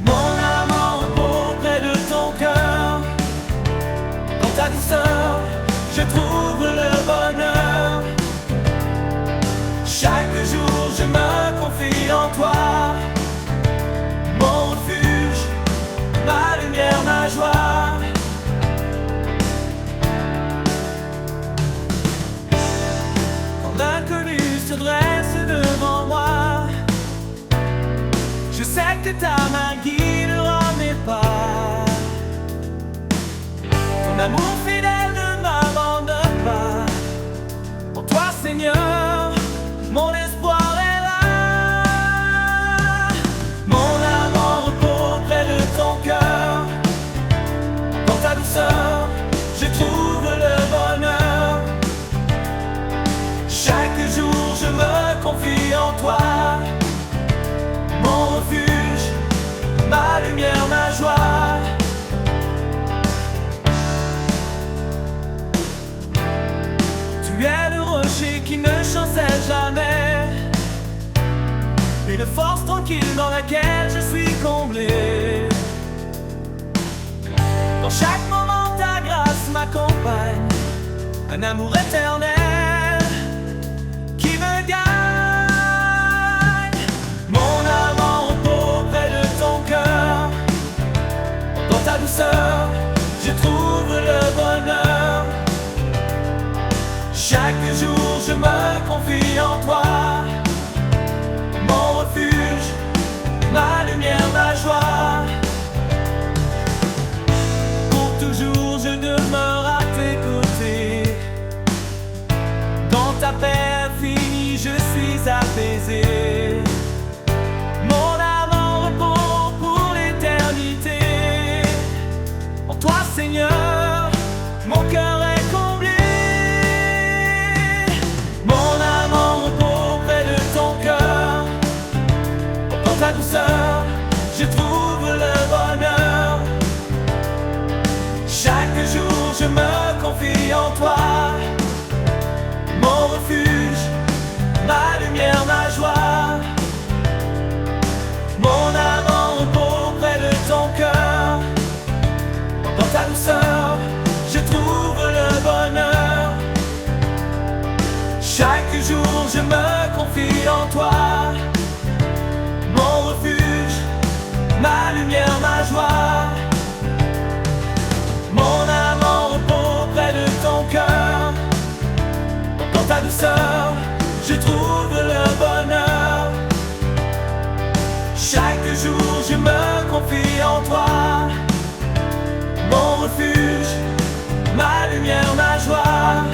Mon âme repos près de ton cœur. Dans ta douceur, je trouve le bonheur. Chaque jour, je me confie en toi. Mon refuge, ma lumière, ma joie. Quand l'inconnu se dresse devant moi, je sais que ta main guidera mes pas. Ton amour fidèle ne m'abandonne pas. En toi, Seigneur, mon espoir est là. Mon âme en repos près de ton cœur. Dans ta douceur, je trouve le bonheur. Chaque jour, je me confie en toi. Mon refuge, ma lumière, ma joie. Tu es le rocher qui ne chancelle jamais, une force tranquille dans laquelle je suis comblé. Dans chaque moment ta grâce m'accompagne, un amour éternel qui me gagne. Mon âme en repos près de ton cœur. Dans ta douceur, je trouve le bonheur. Chaque jour je me confie en toi. Mon refuge, ma lumière. Seigneur, mon cœur est comblé. Mon âme en repos près de ton cœur. Dans ta douceur, je trouve le bonheur. Chaque jour, je me confie en toi. Mon refuge, ma lumière, ma joie. Mon âme en repos près de ton cœur. Dans ta douceur, je trouve le bonheur. Chaque jour, je me confie en toi. Mon refuge, ma lumière, ma joie. Mon âme en repos près de ton cœur. Dans ta douceur, je trouve le bonheur. Chaque jour, je me confie en toi. Mon refuge, ma lumière, ma joie.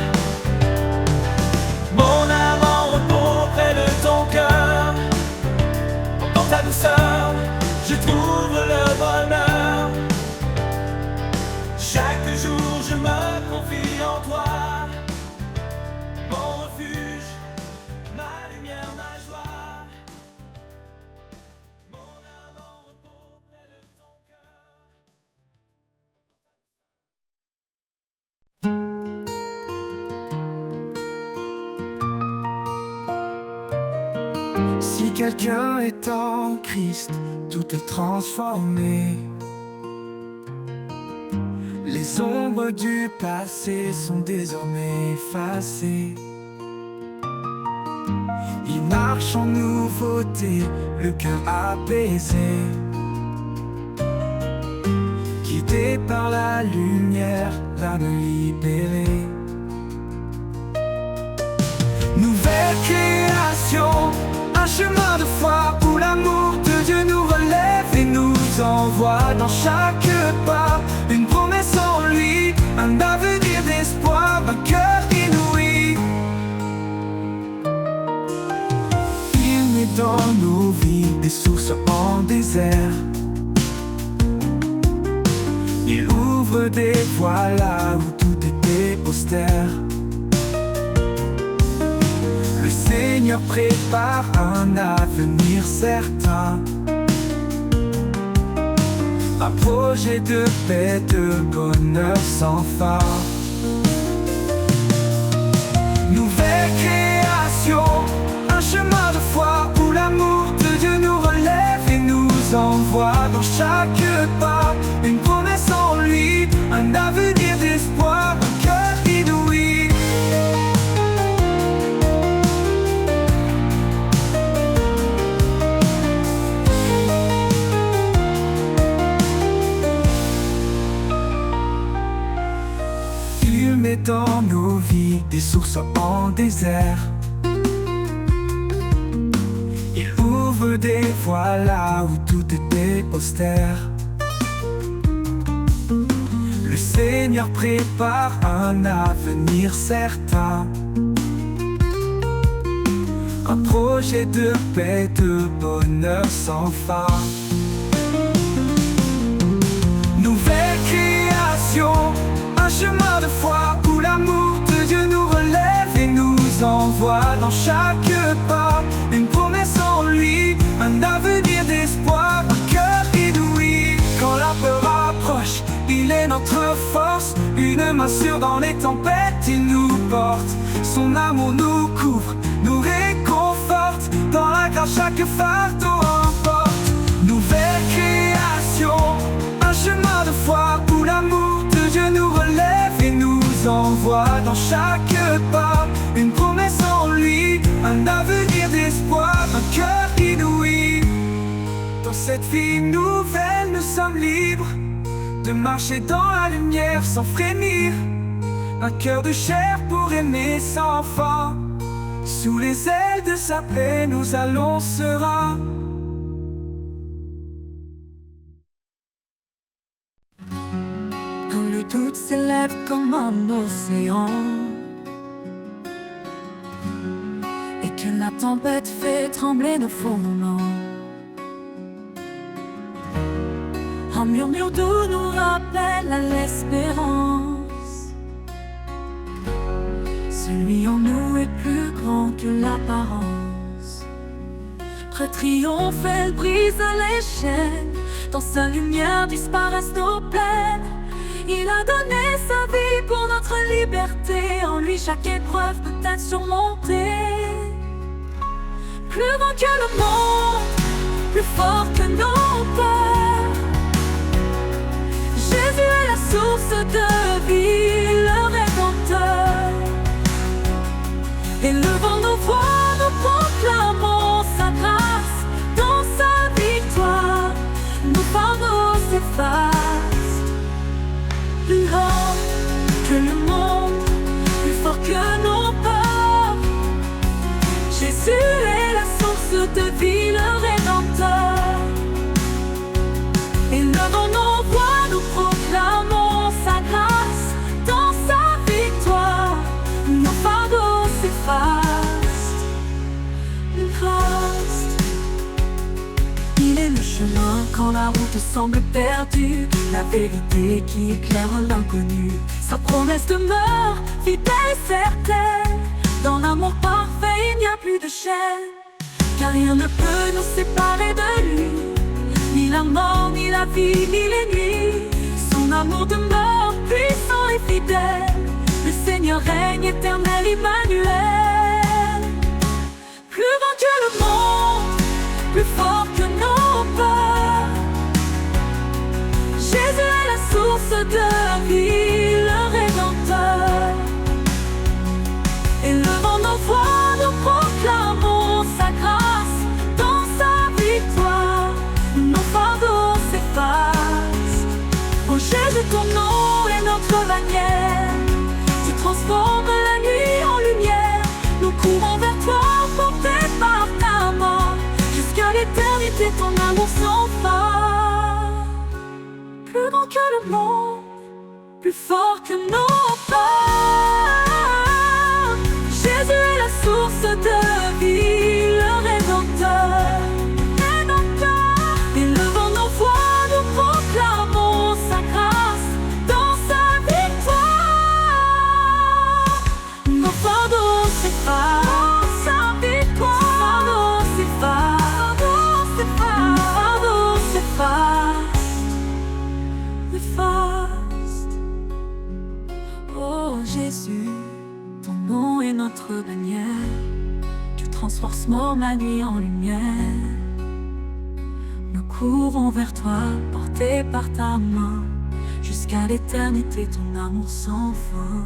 Mon âme en repos près de ton cœur. Dans ta douceur, je trouve le bonheur. Chaque jour, je me confie en toi. Mon refuge, ma lumière, ma joie. Mon âme en repos près de ton cœur. Si quelqu'un est en Christ, tout est transformé. Les ombres du passé sont désormais effacées. Il marche en nouveauté, le cœur apaisé. Guidé par la lumière, l'âme libérée. Nouvelle création, un chemin de foi où l'amour de Dieu nous relève et nous envoie dans chaque pas une promesse en lui, un avenir d'espoir, un cœur inouï. Il met dans nos vies des sources en désert. Il ouvre des voies là où tout était austère. Le Seigneur prépare un avenir certain. Un projet de paix, de bonheur sans fin. Nouvelle création, un chemin de foi où l'amour de Dieu nous relève et nous envoie dans chaque pas une promesse en lui, un avenir d'espoir, un cœur inouï. Il met dans nos vies des sources en désert. Il ouvre des voies là où tout était austère. Le Seigneur prépare un avenir certain. Un projet de paix, de bonheur sans fin. Nouvelle création, un chemin de foi où l'amour de Dieu nous relève et nous envoie dans chaque pas une promesse en lui, un avenir d'espoir, un cœur inouï. Quand la peur approche, il est notre force, une main sûre dans les tempêtes, il nous porte. Son amour nous couvre, nous réconforte, dans la grâce chaque fardeau emporte. Nouvelle création, un chemin de foi où l'amour de Dieu nous relève et nous envoie dans chaque pas une promesse en lui, un avenir d'espoir, un cœur inouï. Dans cette vie nouvelle, nous sommes libres de marcher dans la lumière sans frémir. Un cœur de chair pour aimer sans fin. Sous les ailes de sa paix, nous allons sereins. Quand le doute s'élève comme un océan et que la tempête fait trembler nos fondements, Un murmure doux nous rappelle à l'espérance. Celui en nous est plus grand que l'apparence. Près triomphel brise les chaînes. Dans sa lumière disparaissent nos plaines. Il a donné sa vie pour notre liberté. En lui chaque épreuve peut être surmontée. Plus grand que le monde, plus fort que nos peurs. Jésus est la source de vie, le Rédempteur. Élevant nos voix, nous proclamons sa grâce. Dans sa victoire, nos fardeaux s'effacent. Plus haut que le monde, plus fort que nos peurs. Jésus est la source de vie, le Rédempteur. Élevant nos voix, nous proclamons sa grâce. Dans sa victoire, nos fardeaux s'effacent. Il est le chemin quand la route semble perdue, la vérité qui éclaire l'inconnu. Sa promesse demeure fidèle et certaine. Dans l'amour parfait, il n'y a plus de chaîne. Car rien ne peut nous séparer de lui. Ni la mort, ni la vie, ni les nuits. Son amour demeure puissant et fidèle. Le Seigneur règne éternel, Emmanuel. Plus grand que le monde, plus fort que nos peurs. Jésus est la source de vie, le Rédempteur. Élevant nos voix, nous proclamons sa grâce. Dans sa victoire, nos fardeaux s'effacent. Oh Jésus, ton nom est notre bannière. Tu transformes la nuit en lumière. Nous courons vers toi, portés par ta main. Jusqu'à l'éternité, ton amour sans fin. Plus grand que le monde, plus fort que nos peurs. Jésus est la source de vie, le Rédempteur. Élevant nos voix, nous proclamons sa grâce. Dans sa victoire, nos fardeaux s'effacent. Sa victoire, nos fardeaux s'effacent. Oh Jésus, ton nom est notre bannière. Tu transformes la nuit en lumière. Nous courons vers toi, portés par ta main. Jusqu'à l'éternité, ton amour sans fin.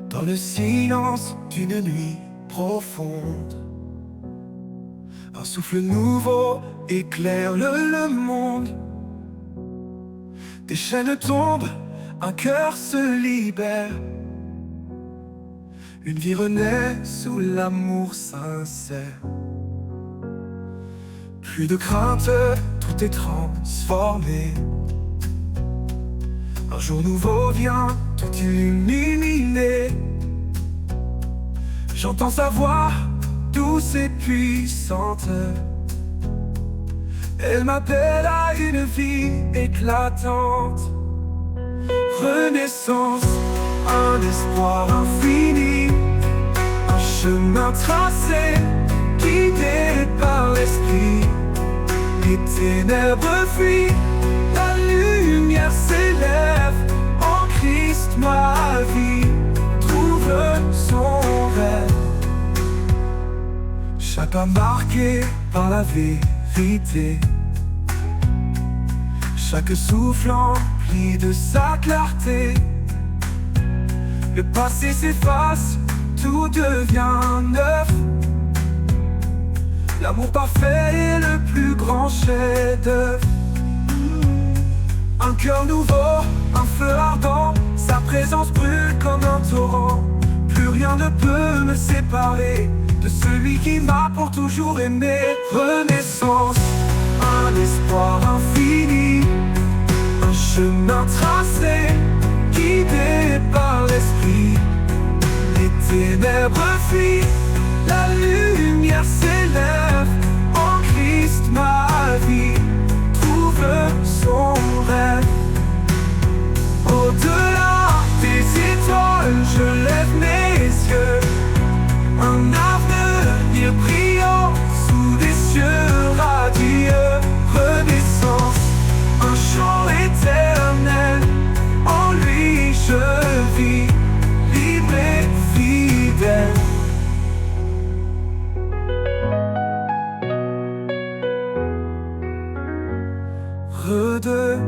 Dans le silence d'une nuit profonde, un souffle nouveau éclaire le monde. Des chaînes tombent, un cœur se libère. Une vie renaît sous l'amour sincère. Plus de crainte, tout est transformé. Un jour nouveau vient, tout illuminé. J'entends sa voix, douce et puissante. Elle m'appelle à une vie éclatante. Renaissance, un espoir infini. Un chemin tracé, guidé par l'esprit. Les ténèbres fuient, la lumière s'élève. En Christ ma vie trouve son rêve. Chaque pas marqué par la vérité, chaque souffle empli de sa clarté. Le passé s'efface, tout devient neuf. L'amour parfait est le plus grand chef-d'œuvre. Un cœur nouveau, un feu ardent, sa présence brûle comme un torrent. Plus rien ne peut me séparer, de celui qui m'a pour toujours aimé. Renaissance, un espoir infini, un chemin tracé, guidé par l'esprit. Les ténèbres fuient, la lumière s'élève. En Christ ma vie trouve son rêve. Au-delà des étoiles, je lève mes yeux. Un avenir brillant sous des cieux radieux. Renaissance, un chant éternel. En lui je vis, libre et fidèle. Redeux.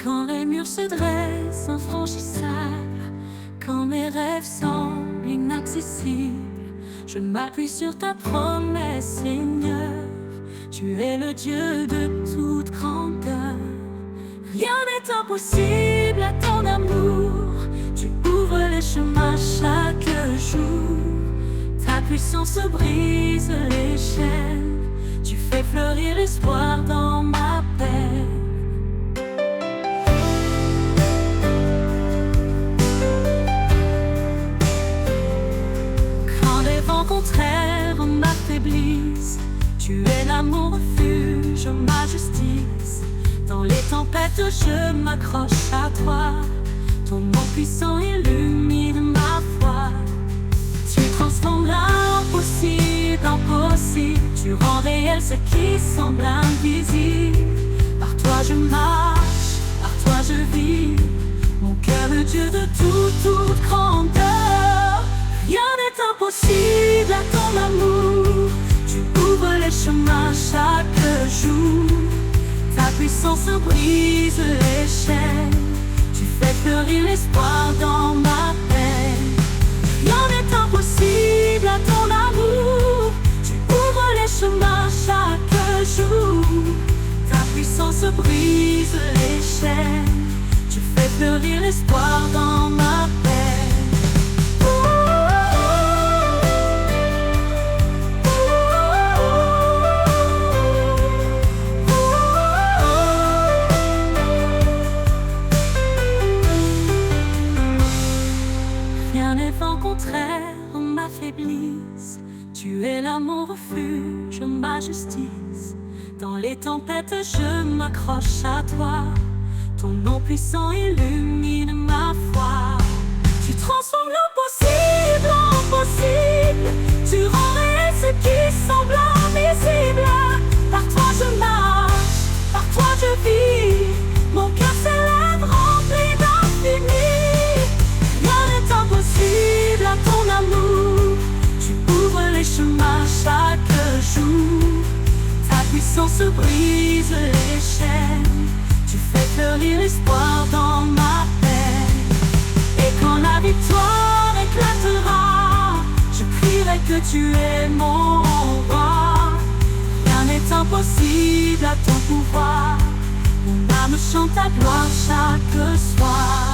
Quand les murs se dressent infranchissables, quand mes rêves semblent inaccessibles, je m'appuie sur ta promesse, Seigneur. Tu es le Dieu de toute grandeur. Rien n'est impossible à ton amour. Tu ouvres les chemins chaque jour. Ta puissance brise les chaînes. Tu fais fleurir l'espoir dans ma paix. Contraire m'affaiblisse, tu es l'amour refuge, ma justice. Dans les tempêtes je m'accroche à toi, ton nom puissant illumine ma foi. Tu transformes l'impossible en possible, tu rends réel ce qui semble invisible. Par toi je marche, par toi je vis, mon cœur le Dieu de toute grandeur. Rien n'est impossible à ton amour. Tu ouvres les chemins chaque jour. Ta puissance brise les chaînes. Tu fais fleurir l'espoir dans ma peine. Rien n'est impossible à ton amour. Tu ouvres les chemins chaque jour. Ta puissance brise les chaînes. Tu fais fleurir l'espoir dans ma peine. Contraire m'affaiblisse, tu es l'amour refuge, ma justice. Dans les tempêtes je m'accroche à toi, ton nom puissant illumine ma foi. Tu transformes l'impossible en possible, tu rends réel ce qui semble invisible. Par toi je marche, par toi je vis, mon cœur s'élève rempli d'infini. Impossible à ton amour. Tu ouvres les chemins chaque jour. Ta puissance brise les chaînes. Tu fais fleurir l'espoir dans ma peine. Et quand la victoire éclatera, je crierai que tu es mon roi. Rien n'est impossible à ton pouvoir. Mon âme chante ta gloire chaque soir.